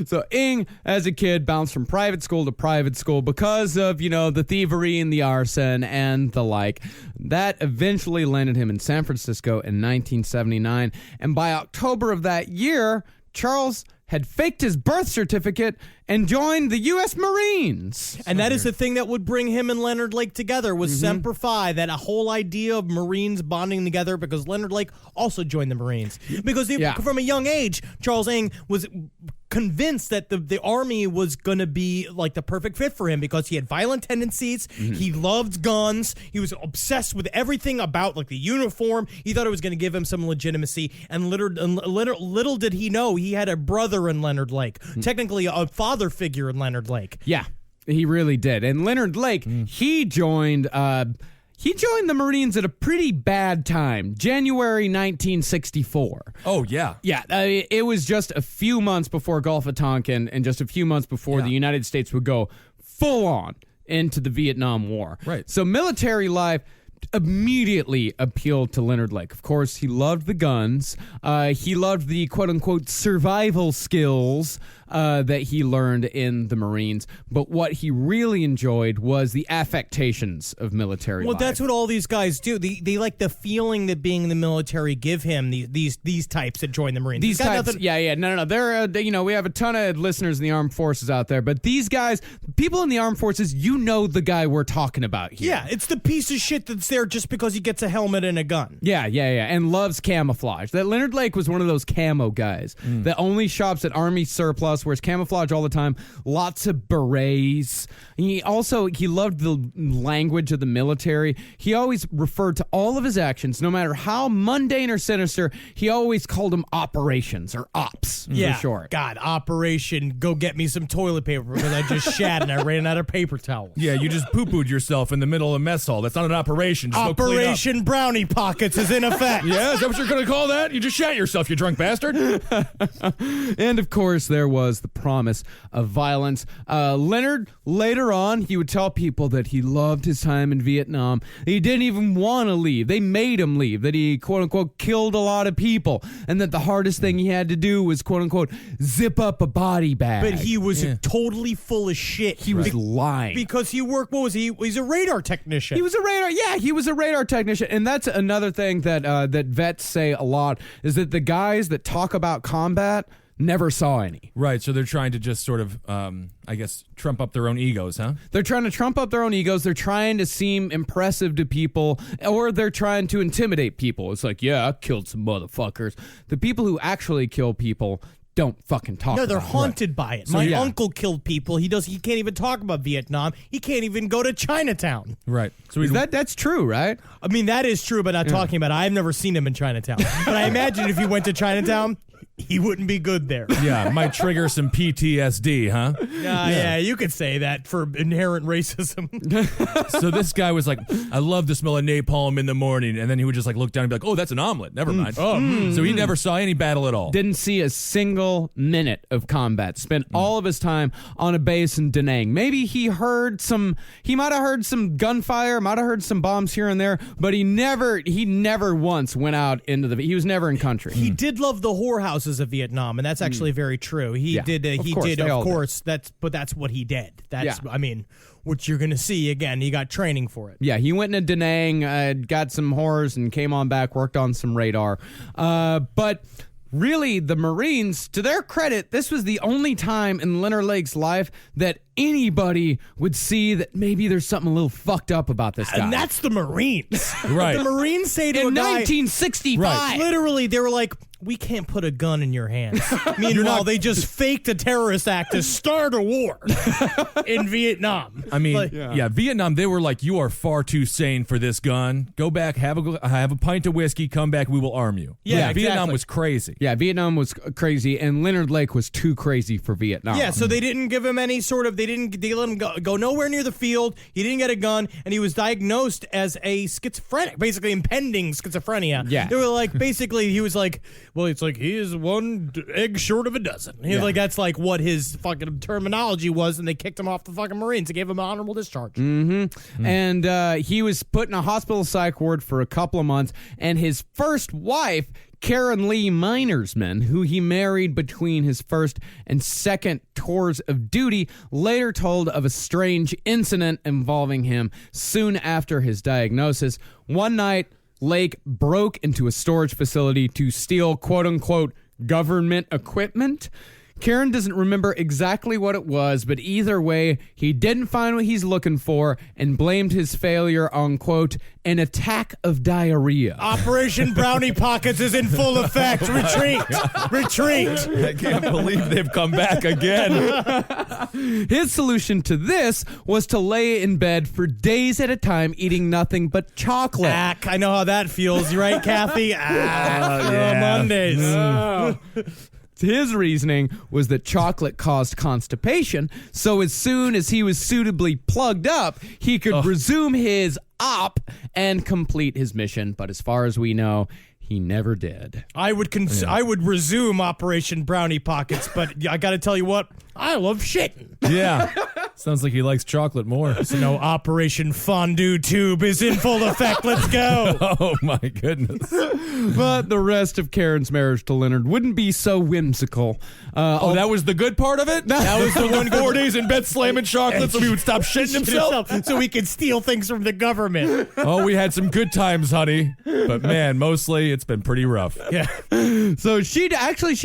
So Ing, as a kid, bounced from private school to private school because of, the thievery and the arson and the like. That eventually landed him in San Francisco in 1979. And by October of that year, Charles had faked his birth certificate and joined the U.S. Marines. And that is the thing that would bring him and Leonard Lake together was Semper Fi, that a whole idea of Marines bonding together, because Leonard Lake also joined the Marines. Because from a young age, Charles Ing was convinced that the army was going to be like the perfect fit for him because he had violent tendencies. He loved guns. He was obsessed with everything about like the uniform. He thought it was going to give him some legitimacy. And little did he know he had a brother in Leonard Lake, technically a father figure in Leonard Lake. Yeah, he really did. And Leonard Lake, he joined the Marines at a pretty bad time, January 1964. Oh, yeah. Yeah, it was just a few months before Gulf of Tonkin and just a few months before the United States would go full on into the Vietnam War. Right. So military life immediately appealed to Leonard Lake. Of course, he loved the guns. He loved the quote-unquote survival skills that he learned in the Marines. But what he really enjoyed was the affectations of military life. Well, that's what all these guys do. They like the feeling that being in the military give him, these types that join the Marines. These It's got types, nothing- no. They're, we have a ton of listeners in the armed forces out there, but these guys, people in the armed forces, the guy we're talking about here. Yeah, it's the piece of shit that's there just because he gets a helmet and a gun. Yeah, and loves camouflage. That Leonard Lake was one of those camo guys that only shops at Army Surplus, wears camouflage all the time, lots of berets. He loved the language of the military. He always referred to all of his actions, no matter how mundane or sinister, he always called them operations or ops Yeah, for short. God, Operation Go Get Me Some Toilet Paper because I just shat and I ran out of paper towels. Yeah, you just poo-pooed yourself in the middle of mess hall. That's not an operation. Just go clean up. Operation Brownie Pockets is in effect. Yeah, is that what you're going to call that? You just shat yourself, you drunk bastard. And of course, there was the promise of violence. Leonard, later on, he would tell people that he loved his time in Vietnam. He didn't even want to leave. They made him leave. That he, quote unquote, killed a lot of people. And that the hardest thing he had to do was, quote unquote, zip up a body bag. But he was totally full of shit. He was lying. Because he worked, what was he? He's a radar technician. He was a radar. Yeah, he was a radar technician, and that's another thing that that vets say a lot is that the guys that talk about combat never saw any. Right, so they're trying to just sort of, trump up their own egos, huh? They're trying to trump up their own egos. They're trying to seem impressive to people, or they're trying to intimidate people. It's like, yeah, I killed some motherfuckers. The people who actually kill people don't fucking talk No, they're about it. haunted by it. So, My yeah. uncle killed people. He can't even talk about Vietnam. He can't even go to Chinatown. Right. So That's true, right? I mean, that is true, but not talking about it. I've never seen him in Chinatown. But I imagine if he went to Chinatown, he wouldn't be good there. yeah, might trigger some PTSD, huh? Yeah, you could say that for inherent racism. So this guy was like, I love the smell of napalm in the morning. And then he would just like look down and be like, oh, that's an omelet. Never mind. So he never saw any battle at all. Didn't see a single minute of combat. Spent all of his time on a base in Da Nang. Maybe he might have heard some gunfire, might have heard some bombs here and there, but he never once went out into he was never in country. He did love the whorehouses of Vietnam, and that's actually very true. He Yeah, did. of He course, did. they all Of did. course, that's what he did. That's. Yeah. I mean, what you're going to see again. He got training for it. Yeah, he went into Da Nang, got some horrors, and came on back, worked on some radar. But really, the Marines, to their credit, this was the only time in Leonard Lake's life that anybody would see that maybe there's something a little fucked up about this guy. And that's the Marines. Right. The Marines say to in a guy, 1965. literally, they were like, we can't put a gun in your hands. Meanwhile, they just faked a terrorist act to start a war in Vietnam. I mean, Like- yeah, Vietnam, they were like, you are far too sane for this gun. Go back, have a pint of whiskey, come back, we will arm you. Yeah, Vietnam exactly. was crazy. Yeah, Vietnam was crazy, and Leonard Lake was too crazy for Vietnam. Yeah, so they didn't give him any sort of. They let him go nowhere near the field. He didn't get a gun, and he was diagnosed as a schizophrenic, basically impending schizophrenia. Yeah. They were like, basically, he was like, well, it's like he is one egg short of a dozen. He was like, that's like what his fucking terminology was, and they kicked him off the fucking Marines. They gave him an honorable discharge. And he was put in a hospital psych ward for a couple of months, and his first wife, Karen Lee Minersman, who he married between his first and second tours of duty, later told of a strange incident involving him soon after his diagnosis. One night, Lake broke into a storage facility to steal quote-unquote government equipment. Karen doesn't remember exactly what it was, but either way, he didn't find what he's looking for and blamed his failure on, quote, an attack of diarrhea. Operation Brownie Pockets is in full effect. Retreat. I can't believe they've come back again. His solution to this was to lay in bed for days at a time eating nothing but chocolate. I know how that feels. You right, Kathy? Mondays. His reasoning was that chocolate caused constipation, so as soon as he was suitably plugged up, he could resume his op and complete his mission. But as far as we know, he never did. I would resume Operation Brownie Pockets, but I got to tell you what, I love shitting. Yeah. Sounds like he likes chocolate more. So no, Operation Fondue Tube is in full effect. Let's go. Oh, my goodness. But the rest of Karen's marriage to Leonard wouldn't be so whimsical. That was the good part of it? That was the one 4 days in bed slamming chocolate so he would stop shitting himself? So we could steal things from the government. Oh, we had some good times, honey. But man, mostly it's been pretty rough. Yeah. So she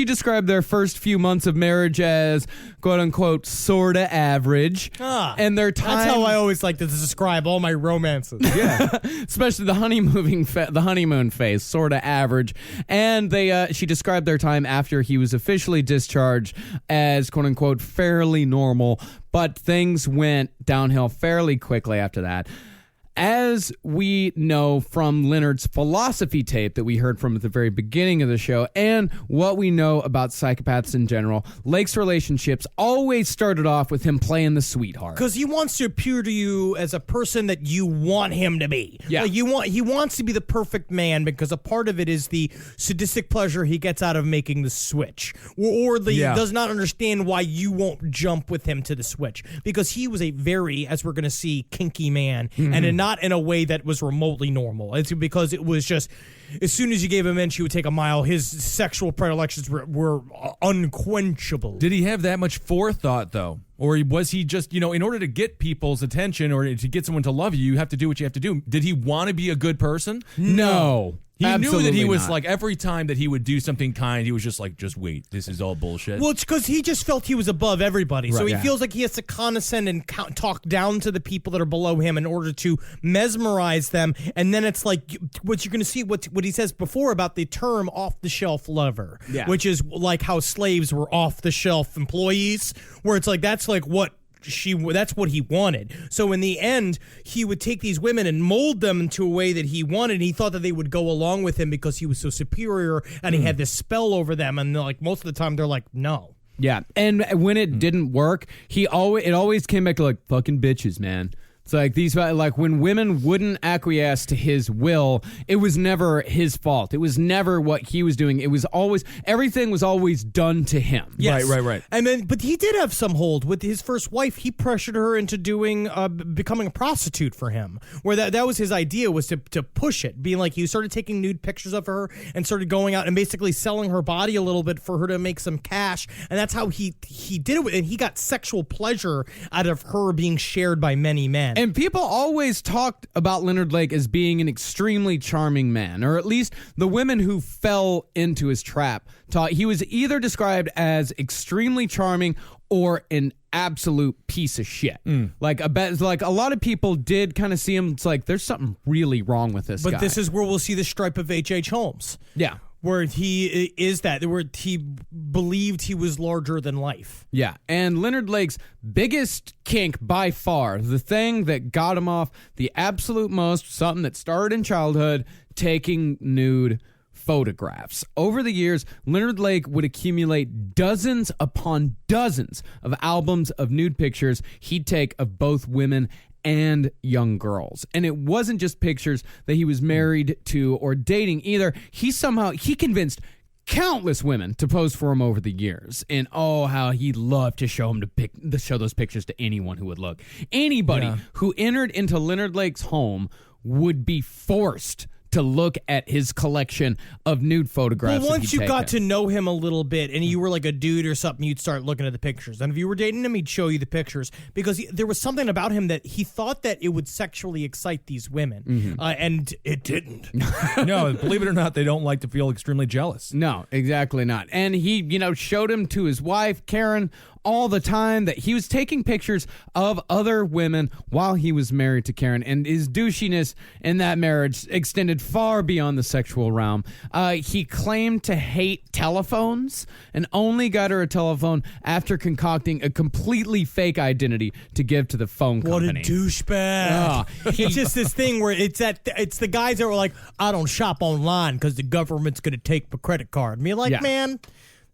described their first few months of marriage as quote unquote sorta average. And their time, That's how I always like to describe all my romances. yeah, especially the honeymoon phase, sorta average. And she described their time after he was officially discharged as quote unquote fairly normal, but things went downhill fairly quickly after that. As we know from Leonard's philosophy tape that we heard from at the very beginning of the show, and what we know about psychopaths in general, Lake's relationships always started off with him playing the sweetheart. Because he wants to appear to you as a person that you want him to be. Yeah. Like he wants to be the perfect man because a part of it is the sadistic pleasure he gets out of making the switch. Or does not understand why you won't jump with him to the switch. Because he was a very, as we're going to see, kinky man. And not in a way that was remotely normal. It's because it was just, as soon as you gave him in, she would take a mile. His sexual predilections were unquenchable. Did he have that much forethought, though? Or was he just, in order to get people's attention or to get someone to love you, you have to do what you have to do. Did he want to be a good person? No. He knew that Absolutely he was not. like, every time that he would do something kind, he was just like, just wait, this is all bullshit. Well, it's because he just felt he was above everybody. So Right, he yeah. feels like he has to condescend and talk down to the people that are below him in order to mesmerize them. And then it's like what you're going to see, what he says before about the term off-the-shelf lover, Yeah. which is like how slaves were off-the-shelf employees, where it's like that's like that's what he wanted. So in the end, he would take these women and mold them into a way that he wanted. He thought that they would go along with him because he was so superior and he had this spell over them. And like most of the time, they're like, no. Yeah, and when it didn't work, it always came back to like fucking bitches, man. It's like when women wouldn't acquiesce to his will, it was never his fault. It was never what he was doing. It was always, everything was always done to him. Yes. Right. And then, but he did have some hold with his first wife. He pressured her into becoming a prostitute for him, where that was his idea, was to push it, being like, he started taking nude pictures of her and started going out and basically selling her body a little bit for her to make some cash. And that's how he did it. And he got sexual pleasure out of her being shared by many men. And people always talked about Leonard Lake as being an extremely charming man, or at least the women who fell into his trap thought he was either described as extremely charming or an absolute piece of shit. Like a lot of people did kind of see him. It's like, there's something really wrong with this guy. But this is where we'll see the stripe of H.H. Holmes. Yeah. Where he believed he was larger than life. Yeah, and Leonard Lake's biggest kink by far, the thing that got him off the absolute most, something that started in childhood, taking nude photographs. Over the years, Leonard Lake would accumulate dozens upon dozens of albums of nude pictures he'd take of both women and young girls. And it wasn't just pictures that he was married to or dating either. He convinced countless women to pose for him over the years. And how he loved to show those pictures to anyone who would look. Anybody who entered into Leonard Lake's home would be forced to look at his collection of nude photographs. Well, once you got to know him a little bit and you were like a dude or something, you'd start looking at the pictures. And if you were dating him, he'd show you the pictures because there was something about him that he thought that it would sexually excite these women. And it didn't. No, believe it or not, they don't like to feel extremely jealous. No, exactly not. And he, showed him to his wife, Karen, all the time, that he was taking pictures of other women while he was married to Karen, and his douchiness in that marriage extended far beyond the sexual realm. He claimed to hate telephones and only got her a telephone after concocting a completely fake identity to give to the phone company. What a douchebag. It's just this thing where it's the guys that were like, I don't shop online because the government's going to take my credit card. And you're like, man,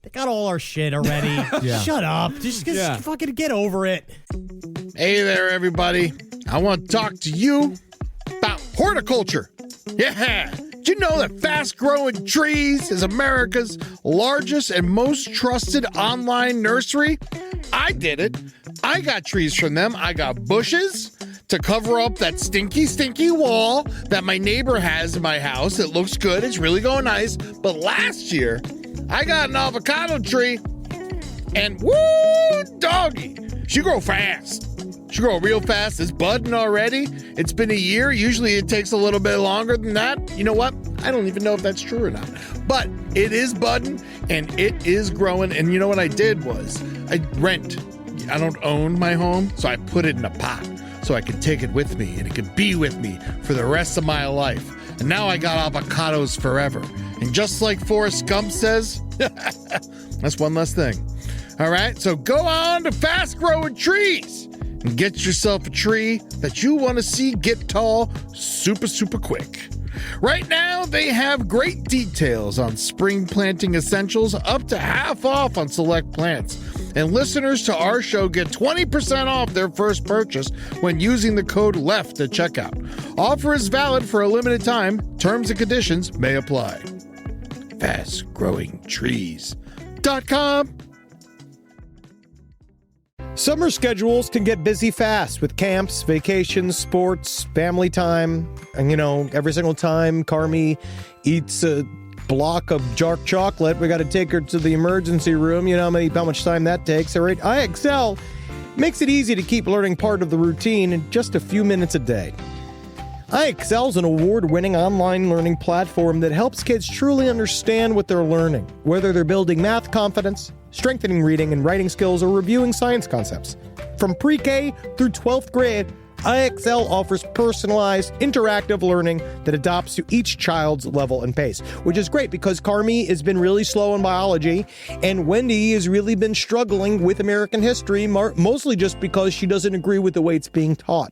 they got all our shit already. Shut up. Just fucking get over it. Hey there, everybody. I want to talk to you about horticulture. Yeah. Did you know that Fast Growing Trees is America's largest and most trusted online nursery? I did it. I got trees from them. I got bushes to cover up that stinky wall that my neighbor has in my house. It looks good. It's really going nice. But last year, I got an avocado tree, and woo, doggy, she grow fast. She grow real fast. It's budding already. It's been a year. Usually it takes a little bit longer than that. You know what? I don't even know if that's true or not. But it is budding, and it is growing. And you know what I did was I rent. I don't own my home, so I put it in a pot so I could take it with me, and it could be with me for the rest of my life. And now I got avocados forever. And just like Forrest Gump says, that's one less thing. All right, so go on to Fast Growing Trees and get yourself a tree that you want to see get tall super quick. Right now, they have great details on spring planting essentials, up to half off on select plants. And listeners to our show get 20% off their first purchase when using the code LEFT at checkout. Offer is valid for a limited time. Terms and conditions may apply. FastGrowingTrees.com. Summer schedules can get busy fast with camps, vacations, sports, family time. And, every single time Carmi eats a block of dark chocolate, we got to take her to the emergency room. You know how much time that takes. All right, IXL makes it easy to keep learning part of the routine in just a few minutes a day. IXL is an award-winning online learning platform that helps kids truly understand what they're learning, whether they're building math confidence, strengthening reading and writing skills, or reviewing science concepts. From pre-K through 12th grade, IXL offers personalized, interactive learning that adapts to each child's level and pace, which is great because Carmi has been really slow in biology, and Wendy has really been struggling with American history, mostly just because she doesn't agree with the way it's being taught.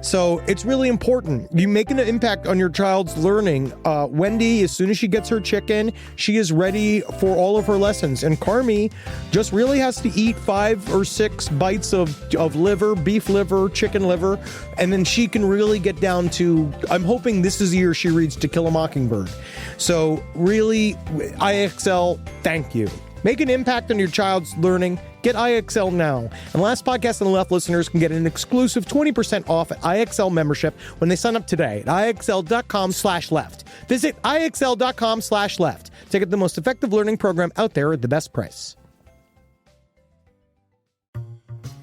So it's really important. You make an impact on your child's learning. Wendy, as soon as she gets her chicken, she is ready for all of her lessons. And Carmi just really has to eat 5 or 6 bites of liver, beef liver, chicken liver, and then she can really get down to, I'm hoping this is the year she reads To Kill a Mockingbird. So really, IXL, thank you. Make an impact on your child's learning. Get IXL now. And Last Podcast on the Left listeners can get an exclusive 20% off at IXL membership when they sign up today at IXL.com/left. Visit IXL.com/left to get the most effective learning program out there at the best price.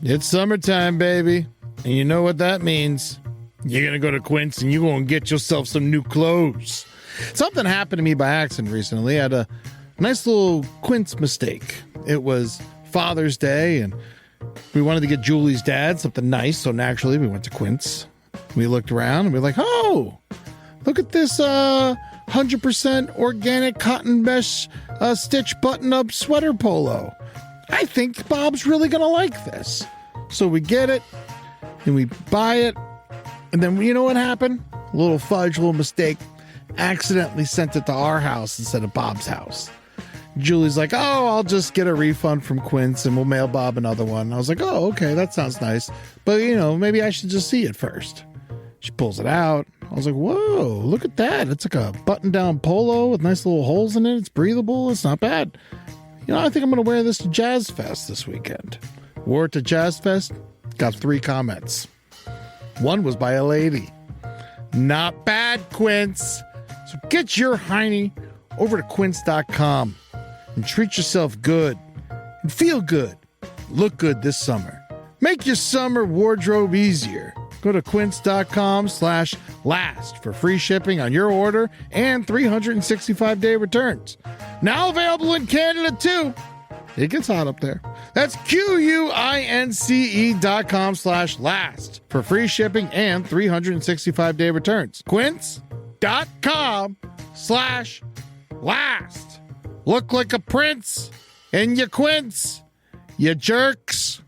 It's summertime, baby. And you know what that means. You're going to go to Quince and you're going to get yourself some new clothes. Something happened to me by accident recently. I had a nice little Quince mistake. It was Father's Day, and we wanted to get Julie's dad something nice, so naturally we went to Quince. We looked around, and we were like, oh, look at this 100% organic cotton mesh stitch button-up sweater polo. I think Bob's really going to like this. So we get it, and we buy it, and then you know what happened? A little fudge, a little mistake. Accidentally sent it to our house instead of Bob's house. Julie's like, oh, I'll just get a refund from Quince and we'll mail Bob another one. I was like, oh, okay, that sounds nice. But, maybe I should just see it first. She pulls it out. I was like, whoa, look at that. It's like a button-down polo with nice little holes in it. It's breathable. It's not bad. I think I'm going to wear this to Jazz Fest this weekend. Wore it to Jazz Fest. Got 3 comments. One was by a lady. Not bad, Quince. So get your hiney over to quince.com. and treat yourself good and feel good. Look good this summer. Make your summer wardrobe easier. Go to quince.com/last for free shipping on your order and 365-day returns. Now available in Canada too. It gets hot up there. That's QUINCE.com/last for free shipping and 365-day returns. Quince.com/last. Look like a prince, and you Quince, you jerks.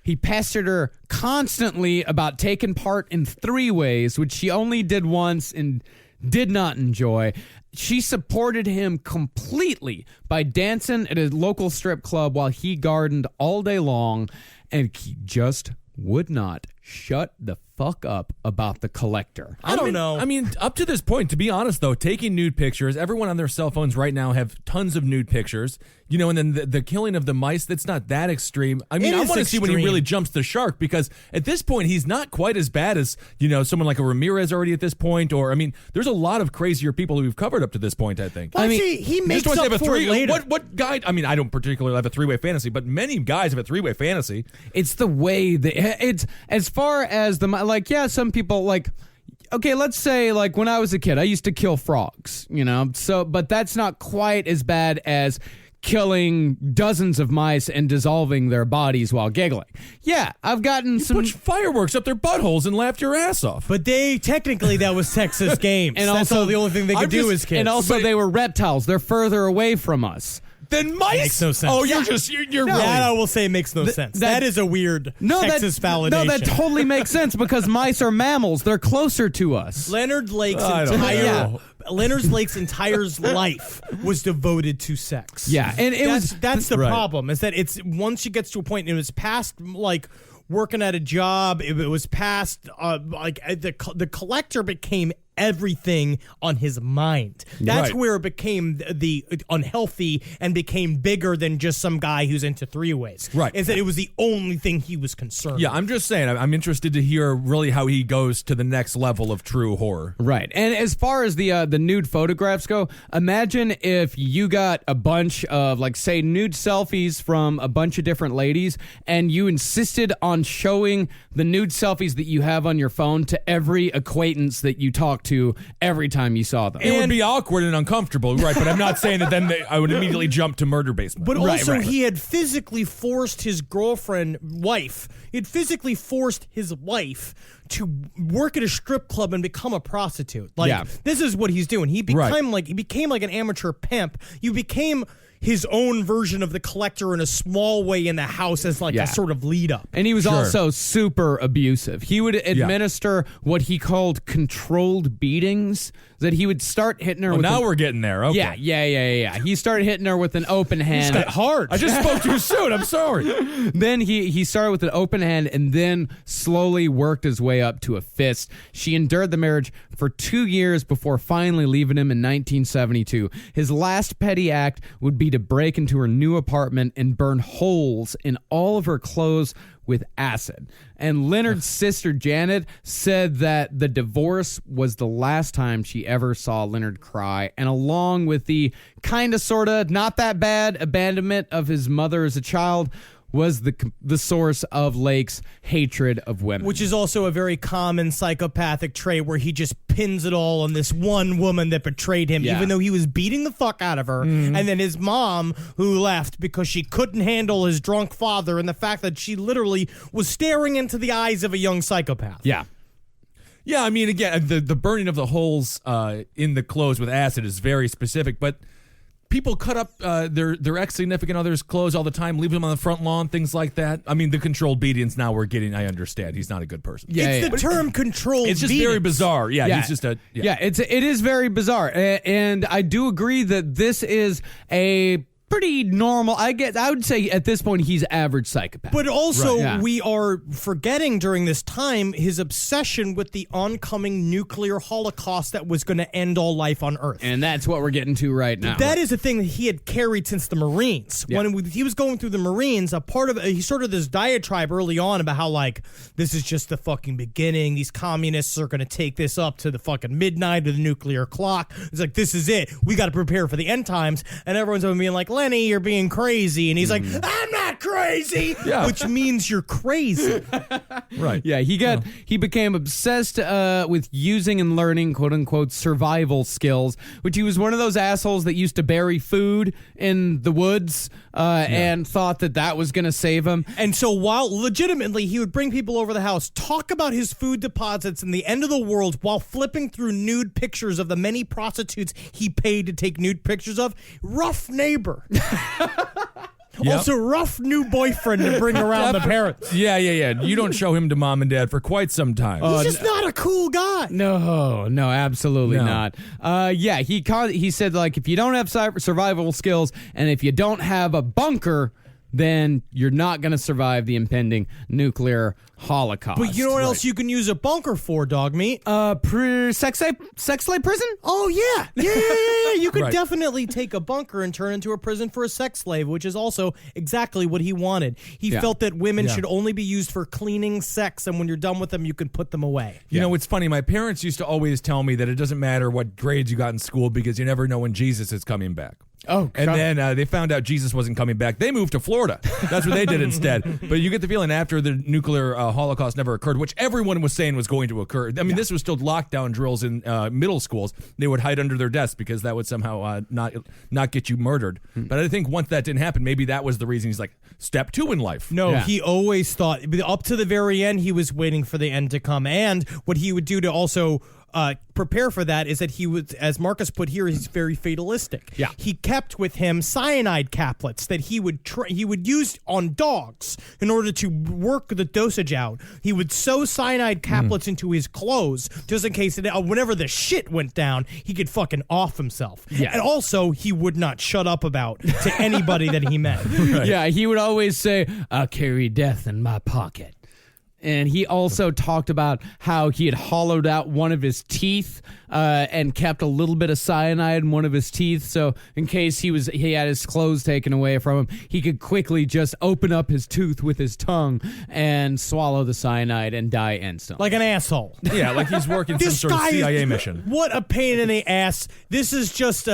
He pestered her constantly about taking part in 3-ways, which she only did once and did not enjoy. She supported him completely by dancing at a local strip club while he gardened all day long, and he just would not shut the fuck up about the collector. I don't know. I mean, up to this point, to be honest, though, taking nude pictures, everyone on their cell phones right now have tons of nude pictures, and then the killing of the mice, that's not that extreme. I mean, I want to see when he really jumps the shark, because at this point, he's not quite as bad as, someone like a Ramirez already at this point, or, there's a lot of crazier people who we've covered up to this point, I think. Well, he makes up for it later. What guy, I don't particularly have a 3-way fantasy, but many guys have a 3-way fantasy. It's the way that, it's, as far as some people, okay, let's say, when I was a kid, I used to kill frogs, but that's not quite as bad as killing dozens of mice and dissolving their bodies while giggling. Yeah, I've gotten some... Put fireworks up their buttholes and laughed your ass off. But technically, that was Texas games. And that's also the only thing they could do as kids. And also, they were reptiles. They're further away from us. Then mice? Makes no sense. Oh, you're really... That I will say makes no sense. That is a weird Texas validation. No, that totally makes sense because mice are mammals. They're closer to us. Leonard Lake's entire life was devoted to sex. Yeah, and that's the problem, is that it's once it gets to a point, and it was past working at a job, it was past the collector became everything on his mind. That's where it became the unhealthy and became bigger than just some guy who's into 3-ways. Right. Is that it was the only thing he was concerned with. Yeah, I'm just saying, I'm interested to hear really how he goes to the next level of true horror. Right. And as far as the nude photographs go, imagine if you got a bunch of, say, nude selfies from a bunch of different ladies, and you insisted on showing the nude selfies that you have on your phone to every acquaintance that you talk to every time you saw them. It would be awkward and uncomfortable, right? But I'm not saying that then I would immediately jump to murder basement. But also, he had physically forced his wife. He had physically forced his wife to work at a strip club and become a prostitute. This is what he's doing. He became like an amateur pimp. his own version of the Collector in a small way in the house as like a sort of lead up. And he was also super abusive. He would administer what he called controlled beatings, that he would start hitting her with now we're getting there. Okay. Yeah. He started hitting her with an open hand. It's hard. I just spoke too soon. I'm sorry. Then he started with an open hand and then slowly worked his way up to a fist. She endured the marriage for 2 years before finally leaving him in 1972. His last petty act would be to break into her new apartment and burn holes in all of her clothes with acid. And Leonard's sister Janet said that the divorce was the last time she ever saw Leonard cry, and along with the kind of sort of not that bad abandonment of his mother as a child, was the source of Lake's hatred of women. Which is also a very common psychopathic trait where he just pins it all on this one woman that betrayed him, even though he was beating the fuck out of her. And then his mom, who left because she couldn't handle his drunk father and the fact that she literally was staring into the eyes of a young psychopath. Yeah. Yeah, I mean, again, the burning of the holes in the clothes with acid is very specific, but people cut up their ex-significant other's clothes all the time, leave them on the front lawn, things like that. I mean, the controlled beatings now we're getting, I understand. He's not a good person. It's the term controlled It's just beatings. very bizarre. Yeah, he's just a... It is very bizarre. And I do agree that this is a pretty normal, I would say at this point he's average psychopath. But also we are forgetting during this time his obsession with the oncoming nuclear holocaust that was going to end all life on Earth. And that's what we're getting to right now. That is a thing that he had carried since the Marines. Yeah. When he was going through the Marines, a part of it, he sort of this diatribe early on about how, like, this is just the fucking beginning. These communists are going to take this up to the fucking midnight of the nuclear clock. It's like, this is it. We got to prepare for the end times. And everyone's going to be like, Lenny, you're being crazy. And he's like, I'm not crazy. Yeah. Which means you're crazy. Right. Yeah, he became obsessed with using and learning quote unquote survival skills, which he was one of those assholes that used to bury food in the woods and thought that was going to save him. And so while legitimately he would bring people over the house, talk about his food deposits and the end of the world while flipping through nude pictures of the many prostitutes he paid to take nude pictures of. Rough neighbor. Also, rough new boyfriend to bring around the parents. Yeah. You don't show him to mom and dad for quite some time. He's just not a cool guy. No, absolutely not. He said, like, if you don't have survival skills and if you don't have a bunker, then you're not going to survive the impending nuclear holocaust. But you know what else you can use a bunker for, dog meat? Sex slave prison? Oh, yeah. You could definitely take a bunker and turn into a prison for a sex slave, which is also exactly what he wanted. He felt that women should only be used for cleaning sex, and when you're done with them, you can put them away. You know, it's funny. My parents used to always tell me that it doesn't matter what grades you got in school because you never know when Jesus is coming back. Oh, and then they found out Jesus wasn't coming back. They moved to Florida. That's what they did instead. But you get the feeling after the nuclear Holocaust never occurred, which everyone was saying was going to occur. I mean, this was still lockdown drills in middle schools. They would hide under their desks because that would somehow not get you murdered. But I think once that didn't happen, maybe that was the reason he's like, step 2 in life. No, he always thought, up to the very end, he was waiting for the end to come. And what he would do to also prepare for that is that he would, as Marcus put here, he's very fatalistic. Yeah. He kept with him cyanide caplets that he would use on dogs in order to work the dosage out. He would sew cyanide caplets into his clothes just in case whenever the shit went down, he could fucking off himself. Yeah. And also, he would not shut up about to anybody that he met. Right. Yeah, he would always say, I carry death in my pocket. And he also talked about how he had hollowed out one of his teeth and kept a little bit of cyanide in one of his teeth. So in case he had his clothes taken away from him, he could quickly just open up his tooth with his tongue and swallow the cyanide and die instantly. Like an asshole. Yeah, like he's working some sort of CIA mission. What a pain in the ass. This is just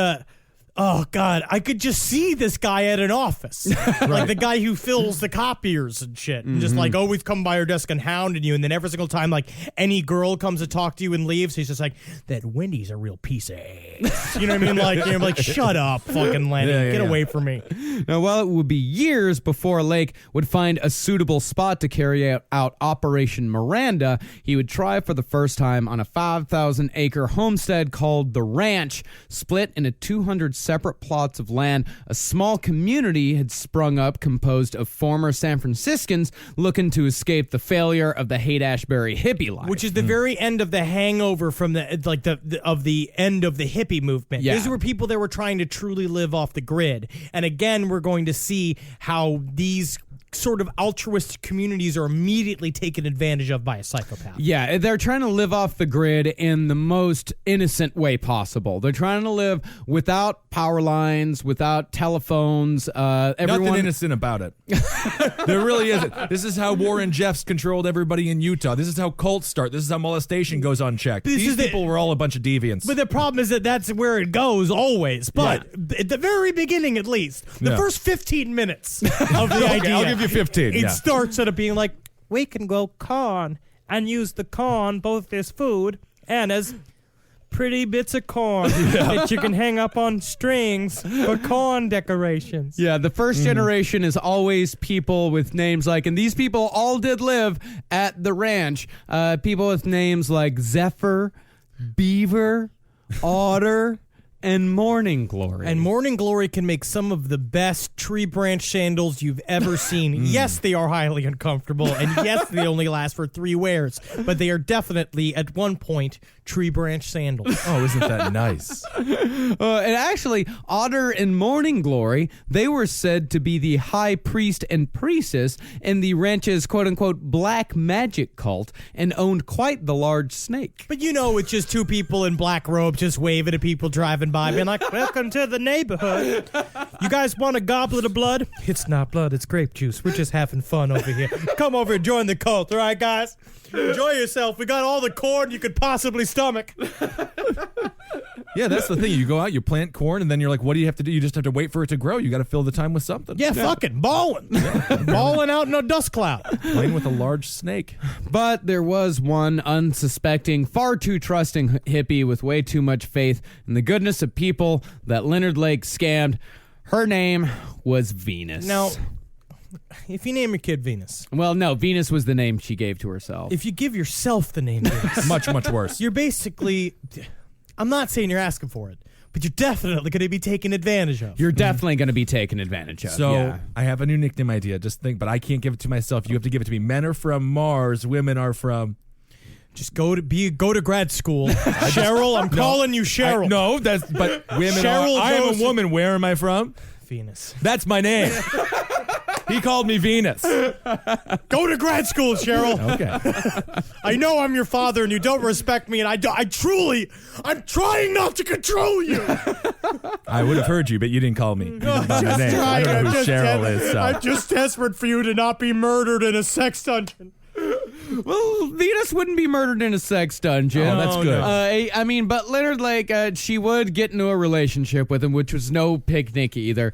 oh, God, I could just see this guy at an office. Like the guy who fills the copiers and shit. And just like always come by your desk and hounding you. And then every single time like any girl comes to talk to you and leaves, he's just like, that Wendy's a real piece of ass. You know what I mean? Like, you're like, shut up, fucking Lenny. Get away from me. Now, while it would be years before Lake would find a suitable spot to carry out Operation Miranda, he would try for the first time on a 5,000-acre homestead called The Ranch, split into 260 separate plots of land, a small community had sprung up composed of former San Franciscans looking to escape the failure of the Haight-Ashbury hippie life. Which is the very end of the hangover from the end of the hippie movement. Yeah. These were people that were trying to truly live off the grid. And again, we're going to see how these sort of altruistic communities are immediately taken advantage of by a psychopath. Yeah, they're trying to live off the grid in the most innocent way possible. They're trying to live without power lines, without telephones. Nothing innocent about it. There really isn't. This is how Warren Jeffs controlled everybody in Utah. This is how cults start. This is how molestation goes unchecked. These people were all a bunch of deviants. But the problem is that that's where it goes always. But at the very beginning, at least, the first 15 minutes of the idea. I'll give you 15. It starts at it being like, we can grow corn and use the corn both as food and as pretty bits of corn that you can hang up on strings for corn decorations. Yeah, the first generation is always people with names like, and these people all did live at the ranch. People with names like Zephyr, Beaver, Otter, and Morning Glory. And Morning Glory can make some of the best tree branch sandals you've ever seen. Yes, they are highly uncomfortable, and yes, they only last for 3 wears, but they are definitely, at one point, tree branch sandals. Oh, isn't that nice? And actually, Otter and Morning Glory, they were said to be the high priest and priestess in the ranch's quote-unquote black magic cult and owned quite the large snake. But you know, it's just 2 people in black robes just waving at people driving by, being like, welcome to the neighborhood. You guys want a goblet of blood? It's not blood, it's grape juice. We're just having fun over here. Come over and join the cult, all right, guys? Enjoy yourself. We got all the corn you could possibly stomach. Yeah, that's the thing. You go out, you plant corn, and then you're like, what do you have to do? You just have to wait for it to grow. You got to fill the time with something. Yeah, fucking balling. Balling out in a dust cloud. Playing with a large snake. But there was one unsuspecting, far too trusting hippie with way too much faith in the goodness of people that Leonard Lake scammed. Her name was Venus. Now, if you name your kid Venus. Well, no, Venus was the name she gave to herself. If you give yourself the name Venus. Much, much worse. You're basically, I'm not saying you're asking for it, but you're definitely going to be taken advantage of. You're definitely going to be taken advantage of. So yeah. I have a new nickname idea. Just think, but I can't give it to myself. You have to give it to me. Men are from Mars. Women are from... Just go to grad school. Cheryl, I'm calling you Cheryl. But women Cheryl are... I am goes- a woman. Where am I from? Venus. That's my name. He called me Venus. Go to grad school, Cheryl. Okay. I know I'm your father and you don't respect me, and I'm trying not to control you. I would have heard you, but you didn't call me. You didn't call my name. I don't know who Cheryl is. So. I'm just desperate for you to not be murdered in a sex dungeon. Well, Venus wouldn't be murdered in a sex dungeon. Oh, that's good. I mean, but Leonard Lake, she would get into a relationship with him, which was no picnic either.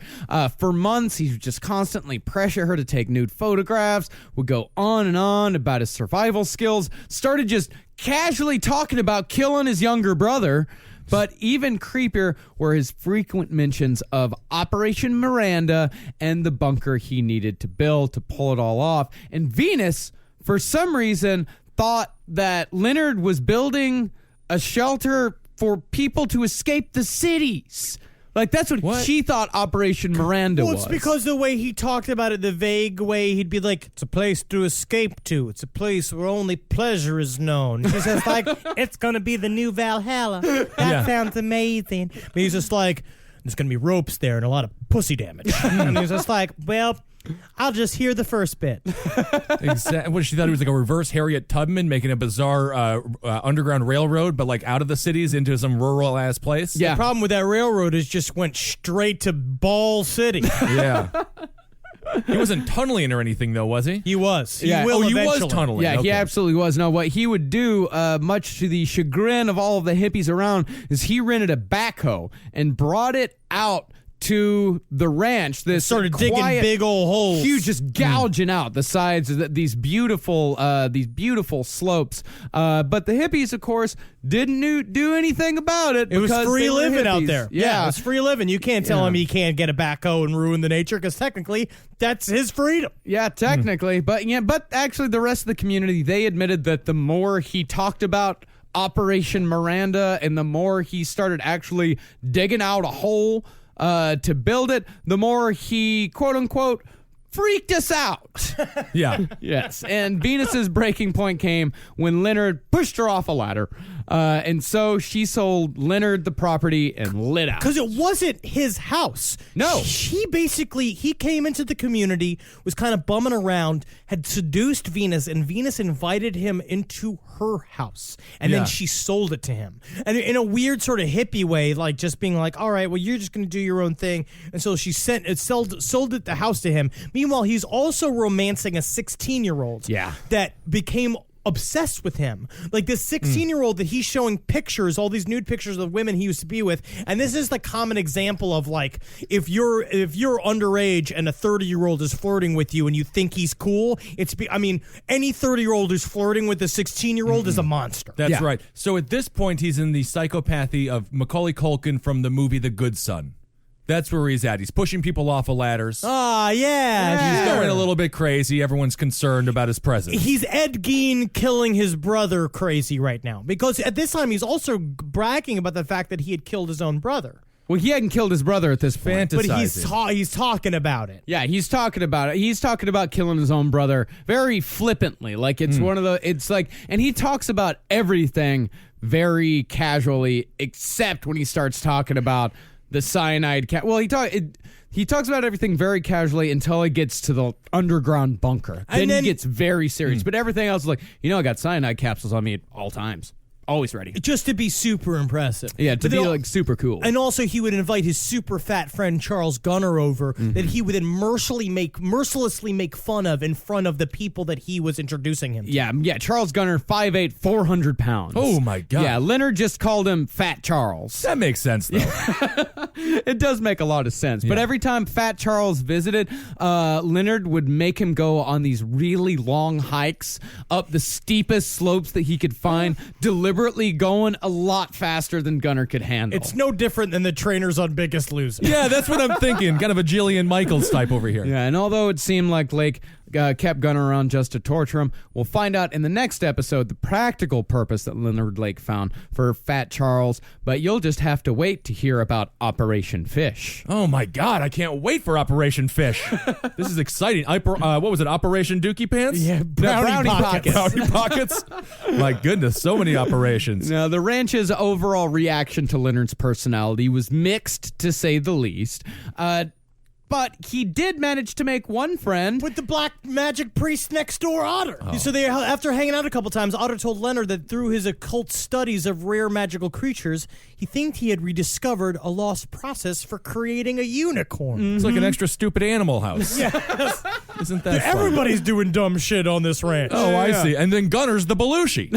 For months, he would just constantly pressure her to take nude photographs, would go on and on about his survival skills, started just casually talking about killing his younger brother. But even creepier were his frequent mentions of Operation Miranda and the bunker he needed to build to pull it all off. And Venus, for some reason, thought that Leonard was building a shelter for people to escape the cities. Like, that's what she thought Operation Miranda was. Well, it's because the way he talked about it, the vague way he'd be like, it's a place to escape to. It's a place where only pleasure is known. She says, like, it's going to be the new Valhalla. That sounds amazing. But he's just like, there's going to be ropes there and a lot of pussy damage. And he's just like, well... I'll just hear the first bit. Exactly. What, she thought he was like a reverse Harriet Tubman making a bizarre underground railroad, but like out of the cities into some rural ass place. The problem with that railroad is just went straight to Ball City. Yeah. He wasn't tunneling or anything, though, was he? He was. Yeah. He will he eventually. was tunneling. Yeah, Okay. he absolutely was. Now, what he would do, much to the chagrin of all of the hippies around, is he rented a backhoe and brought it out to the ranch. This Started digging big old holes. huge, just gouging out the sides of these beautiful slopes. But the hippies, of course, didn't do anything about it. It was because free they were living out hippies. there. Yeah, it was free living. You can't tell him he can't get a backhoe and ruin the nature, because technically that's his freedom. Yeah, technically. But actually the rest of the community, they admitted that the more he talked about Operation Miranda and the more he started actually digging out a hole to build it, the more he, quote unquote, freaked us out. Yeah. Yes, and Venus's breaking point came when Leonard pushed her off a ladder, and so she sold Leonard the property and lit out. Because it wasn't his house. No. He came into the community, was kind of bumming around, had seduced Venus, and Venus invited him into her house. And Yeah. then she sold it to him. And in a weird sort of hippie way, like just being like, all right, well, you're just going to do your own thing. And so she sold the house to him. Meanwhile, he's also romancing a 16-year-old Yeah. that became obsessed with him. Like this 16-year-old that he's showing pictures, all these nude pictures of women he used to be with. And this is the common example of like, if you're underage and a 30-year-old is flirting with you and you think he's cool, any 30-year-old who's flirting with a 16-year-old is a monster. That's right. So at this point, he's in the psychopathy of Macaulay Culkin from the movie The Good Son. That's where he's at. He's pushing people off of ladders. Ah, yeah. He's going a little bit crazy. Everyone's concerned about his presence. He's Ed Gein killing his brother crazy right now. Because at this time, he's also bragging about the fact that he had killed his own brother. Well, he hadn't killed his brother at this point. But he's talking about it. Yeah, he's talking about it. He's talking about killing his own brother very flippantly. Like it's one of the, it's like, and he talks about everything very casually, except when he starts talking about the cyanide well, he talks about everything very casually until it gets to the underground bunker. Then he gets very serious. But everything else is like, I got cyanide capsules on me at all times. Always ready. Just to be super impressive. Yeah, to be like super cool. And also he would invite his super fat friend Charles Gunner over that he would then mercilessly make fun of in front of the people that he was introducing him to. Yeah, Charles Gunner, 5'8", 400 pounds. Oh my God. Yeah, Leonard just called him Fat Charles. That makes sense, though. It does make a lot of sense. But every time Fat Charles visited, Leonard would make him go on these really long hikes up the steepest slopes that he could find, deliberately going a lot faster than Gunner could handle. It's no different than the trainers on Biggest Loser. Yeah, that's what I'm thinking. Kind of a Jillian Michaels type over here. Yeah, and although it seemed like Lake kept Gunner around just to torture him, we'll find out in the next episode the practical purpose that Leonard Lake found for Fat Charles, but you'll just have to wait to hear about Operation Fish. Oh my God, I can't wait for Operation Fish. This is exciting. What was it, Operation Dookie Pants? Yeah, Brownie Pockets. Brownie Pockets? My goodness, so many operations. Now, the ranch's overall reaction to Leonard's personality was mixed, to say the least. But he did manage to make one friend. With the black magic priest next door, Otter. So after hanging out a couple times, Otter told Leonard that through his occult studies of rare magical creatures, he think he had rediscovered a lost process for creating a unicorn. It's like an extra stupid Animal House. Yes. Isn't that fun? Everybody's doing dumb shit on this ranch. Oh, I see. And then Gunner's the Belushi.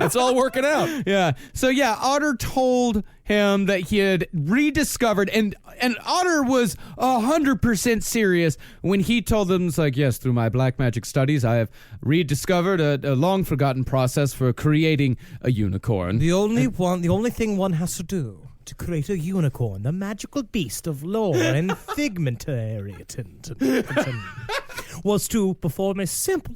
It's all working out. Yeah. So, yeah, Otter told him that he had rediscovered, and Otter was 100% serious when he told them, it's like, yes, through my black magic studies, I have rediscovered a long-forgotten process for creating a unicorn. The only thing one has to do to create a unicorn, the magical beast of lore and figmentary was to perform a simple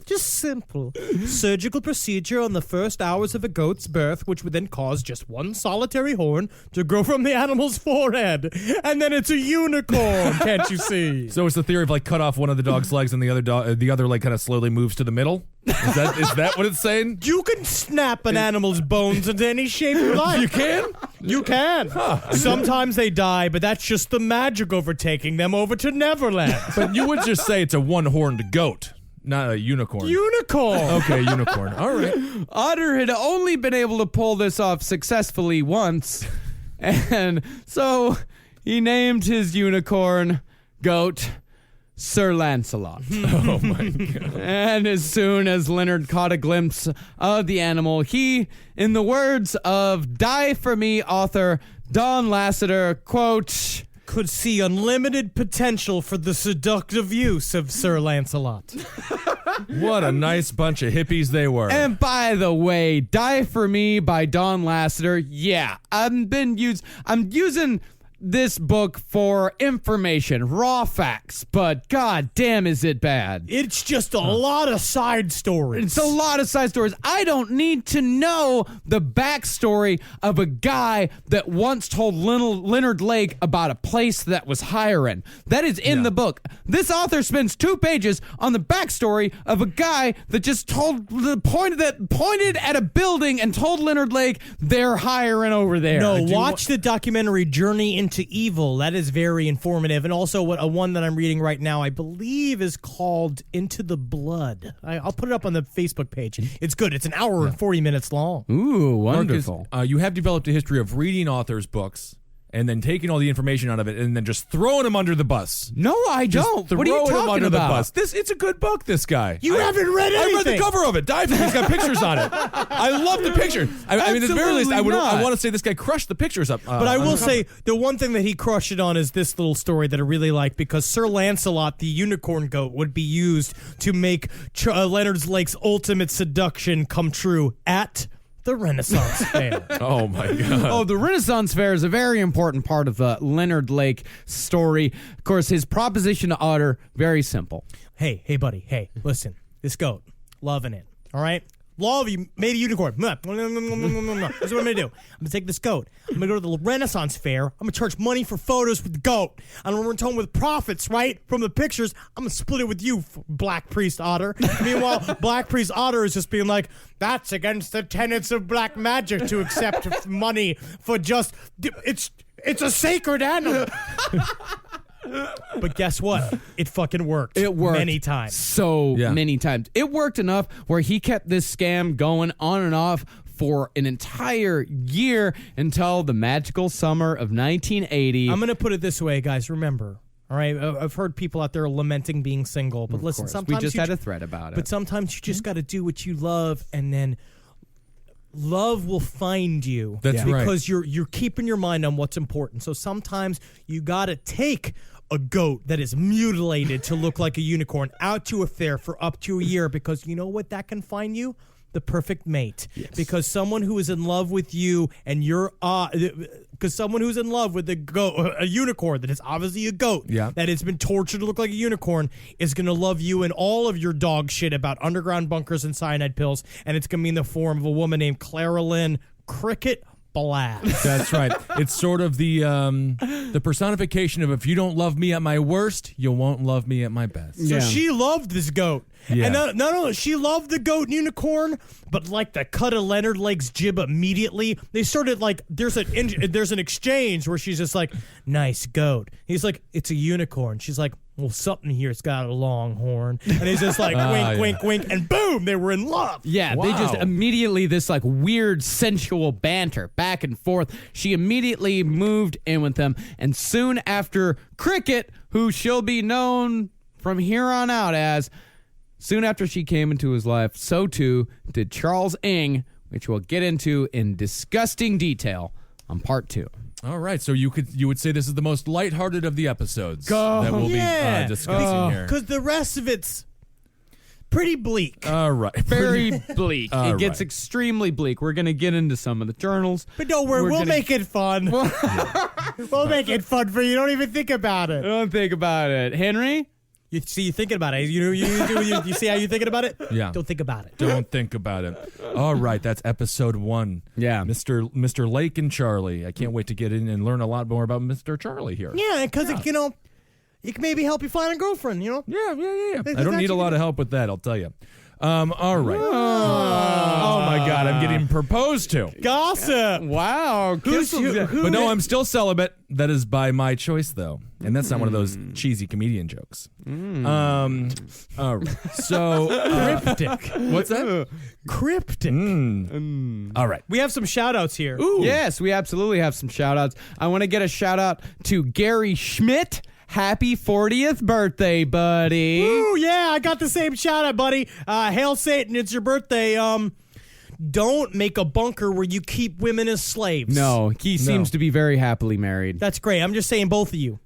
surgical procedure on the first hours of a goat's birth, which would then cause just one solitary horn to grow from the animal's forehead. And then it's a unicorn, can't you see? So it's the theory of like cut off one of the dog's legs and the other leg kind of slowly moves to the middle? Is that what it's saying? You can snap an animal's bones into any shape you like. You can? You can. Sometimes they die, but that's just the magic overtaking them over to Neverland. But you would just say it's a one-horned goat, not a unicorn. Unicorn. Okay, unicorn. All right. Otter had only been able to pull this off successfully once, and so he named his unicorn goat Sir Lancelot. Oh my God. And as soon as Leonard caught a glimpse of the animal, he, in the words of Die For Me author Don Lasseter, quote, could see unlimited potential for the seductive use of Sir Lancelot. What a nice bunch of hippies they were. And by the way, Die For Me by Don Lasseter, yeah, I'm using this book for information, raw facts, but god damn is it bad. It's just a lot of side stories. It's a lot of side stories. I don't need to know the backstory of a guy that once told Leonard Lake about a place that was hiring. That is in the book. This author spends 2 pages on the backstory of a guy that just pointed at a building and told Leonard Lake they're hiring over there. No, watch the documentary Journey into Evil. That is very informative. And also one that I'm reading right now, I believe, is called Into the Blood. I'll put it up on the Facebook page. It's good. It's an hour and 40 minutes long. Ooh, wonderful. Marcus, you have developed a history of reading authors' books and then taking all the information out of it and then just throwing them under the bus. No, I don't. What are you talking about? It's a good book, this guy. You haven't read anything. I read the cover of it. Dive in. He's got pictures on it. I love the picture. I mean, at the very least, I want to say this guy crushed the pictures up. But I will say, the one thing that he crushed it on is this little story that I really like, because Sir Lancelot, the unicorn goat, would be used to make Leonard Lake's ultimate seduction come true at the Renaissance Fair. Oh, my God. Oh, the Renaissance Fair is a very important part of the Leonard Lake story. Of course, his proposition to Otter, very simple. Hey, buddy. Hey, listen. This goat, loving it. All right? Love you, made a unicorn. That's what I'm going to do. I'm going to take this goat. I'm going to go to the Renaissance Fair. I'm going to charge money for photos with the goat. I'm going to return with profits, right, from the pictures. I'm going to split it with you, Black Priest Otter. Meanwhile, Black Priest Otter is just being like, that's against the tenets of black magic to accept money for just... It's a sacred animal. But guess what? It fucking worked. It worked many times. So many times. It worked enough where he kept this scam going on and off for an entire year until the magical summer of 1980. I'm going to put it this way, guys. Remember, all right? I've heard people out there lamenting being single, but listen, sometimes we just had a thread about it. But sometimes you just got to do what you love, and then love will find you. That's right. Because you're keeping your mind on what's important. So sometimes you got to take a goat that is mutilated to look like a unicorn out to a fair for up to a year, because you know what that can find you? The perfect mate. Yes. Because someone who is in love with you and you're because someone who's in love with a unicorn that is obviously a goat that has been tortured to look like a unicorn is going to love you and all of your dog shit about underground bunkers and cyanide pills, and it's going to be in the form of a woman named Clara Lynn Cricket Blast. That's right. It's sort of the personification of, if you don't love me at my worst, you won't love me at my best. So she loved this goat. Yeah. And not only she loved the goat and unicorn, but like the cut of Leonard Lake's jib immediately. They started like there's an exchange where she's just like, nice goat. He's like, it's a unicorn. She's like, well, something here's got a long horn. And he's just like, wink, wink, and boom, they were in love. Yeah, wow. They just immediately, this like weird sensual banter back and forth. She immediately moved in with them. And soon after, Cricket, who she'll be known from here on out as, soon after she came into his life, so too did Charles Ng, which we'll get into in disgusting detail on part 2. All right, so you would say this is the most lighthearted of the episodes that we'll be discussing here. Because the rest of it's pretty bleak. All right. Very bleak. It gets extremely bleak. We're going to get into some of the journals. But don't worry, we'll make it fun. We'll make it fun for you. Don't even think about it. Don't think about it. Henry? You see, you're thinking about it. You see how you're thinking about it? Yeah. Don't think about it. Don't think about it. All right, that's episode 1. Yeah. Mr. Lake and Charlie. I can't wait to get in and learn a lot more about Mr. Charlie here. Yeah, because, it can maybe help you find a girlfriend, Yeah. I don't need a lot of help with that, I'll tell you. All right. Oh my God, I'm getting proposed to. Gossip. Wow. But no, I'm still celibate. That is by my choice, though. And that's not one of those cheesy comedian jokes. All right. So, cryptic. What's that? Cryptic. All right. We have some shout-outs here. Ooh. Yes, we absolutely have some shout-outs. I want to get a shout-out to Gary Schmidt. Happy 40th birthday, buddy. Ooh, yeah, I got the same shout-out, buddy. Hail Satan, it's your birthday. Don't make a bunker where you keep women as slaves. No, he seems to be very happily married. That's great. I'm just saying both of you.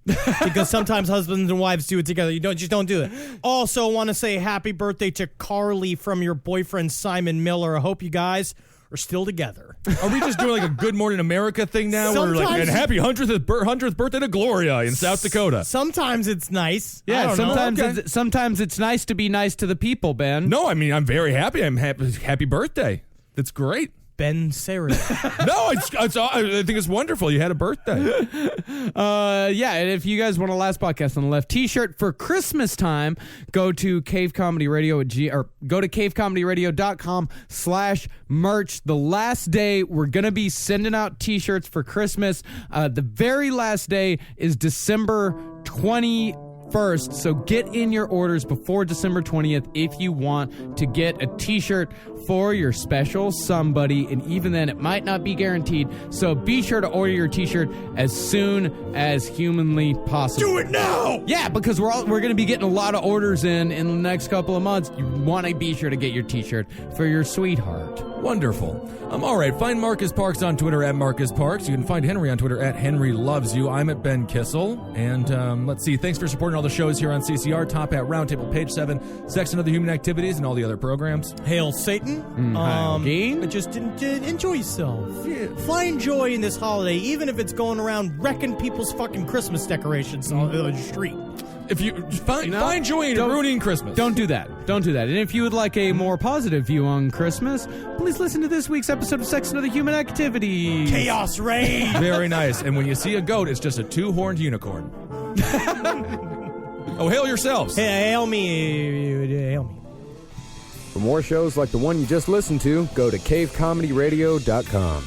Because sometimes husbands and wives do it together. You don't do it. Also want to say happy birthday to Carly from your boyfriend Simon Miller. I hope you guys are still together. Are we just doing like a Good Morning America thing now? We're like, Sometimes- and happy 100th birthday to Gloria in South Dakota. Sometimes it's nice. I Yeah, don't sometimes know. sometimes it's nice to be nice to the people, Ben. No, I mean, I'm very happy. I'm happy birthday. That's great. Ben Sarah. No, I think it's wonderful. You had a birthday. Yeah, and if you guys want a Last Podcast on the Left t-shirt for Christmas time, go to Cave Comedy Radio or go to cavecomedyradio.com/merch. The last day we're going to be sending out t-shirts for Christmas. The very last day is December 21st, so get in your orders before December 20th if you want to get a t-shirt for your special somebody, and even then it might not be guaranteed, so be sure to order your t-shirt as soon as humanly possible. Do it now! Yeah, because we're going to be getting a lot of orders in the next couple of months. You want to be sure to get your t-shirt for your sweetheart. Wonderful. All right, find Marcus Parks on Twitter at Marcus Parks. You can find Henry on Twitter at Henry Loves You. I'm at Ben Kissel. And let's see, thanks for supporting all the shows here on CCR, Top Hat, Roundtable, Page 7, Sex and Other Human Activities, and all the other programs. Hail Satan. But just enjoy yourself. Find joy in this holiday, even if it's going around wrecking people's fucking Christmas decorations on the street. If you find joy in ruining Christmas. Don't do that. Don't do that. And if you would like a more positive view on Christmas, please listen to this week's episode of Sex and Other Human Activities. Chaos Rain. Very nice. And when you see a goat, it's just a two-horned unicorn. Oh, hail yourselves. Hail me. Hail me. For more shows like the one you just listened to, go to cavecomedyradio.com.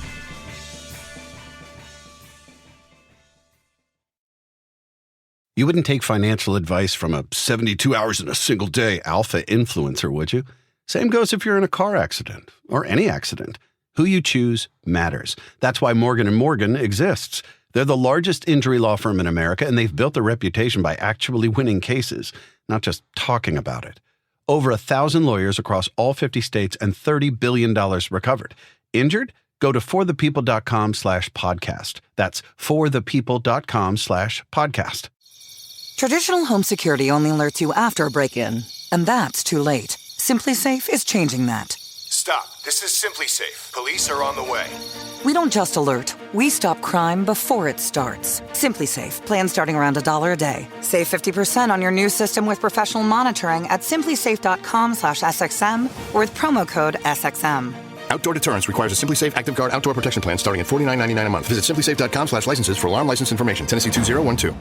You wouldn't take financial advice from a 72 hours in a single day alpha influencer, would you? Same goes if you're in a car accident or any accident. Who you choose matters. That's why Morgan & Morgan exists. They're the largest injury law firm in America, and they've built a reputation by actually winning cases, not just talking about it. Over 1,000 lawyers across all 50 states and $30 billion recovered. Injured? Go to forthepeople.com/podcast. That's forthepeople.com/podcast. Traditional home security only alerts you after a break-in, and that's too late. Simply Safe is changing that. Stop. This is Simply Safe. Police are on the way. We don't just alert, we stop crime before it starts. Simply Safe, plan starting around $1 a day. Save 50% on your new system with professional monitoring at simplysafe.com/SXM or with promo code SXM. Outdoor deterrence requires a Simply Safe Active Guard outdoor protection plan starting at $49.99 a month. Visit simplysafe.com/licenses for alarm license information. Tennessee 2012.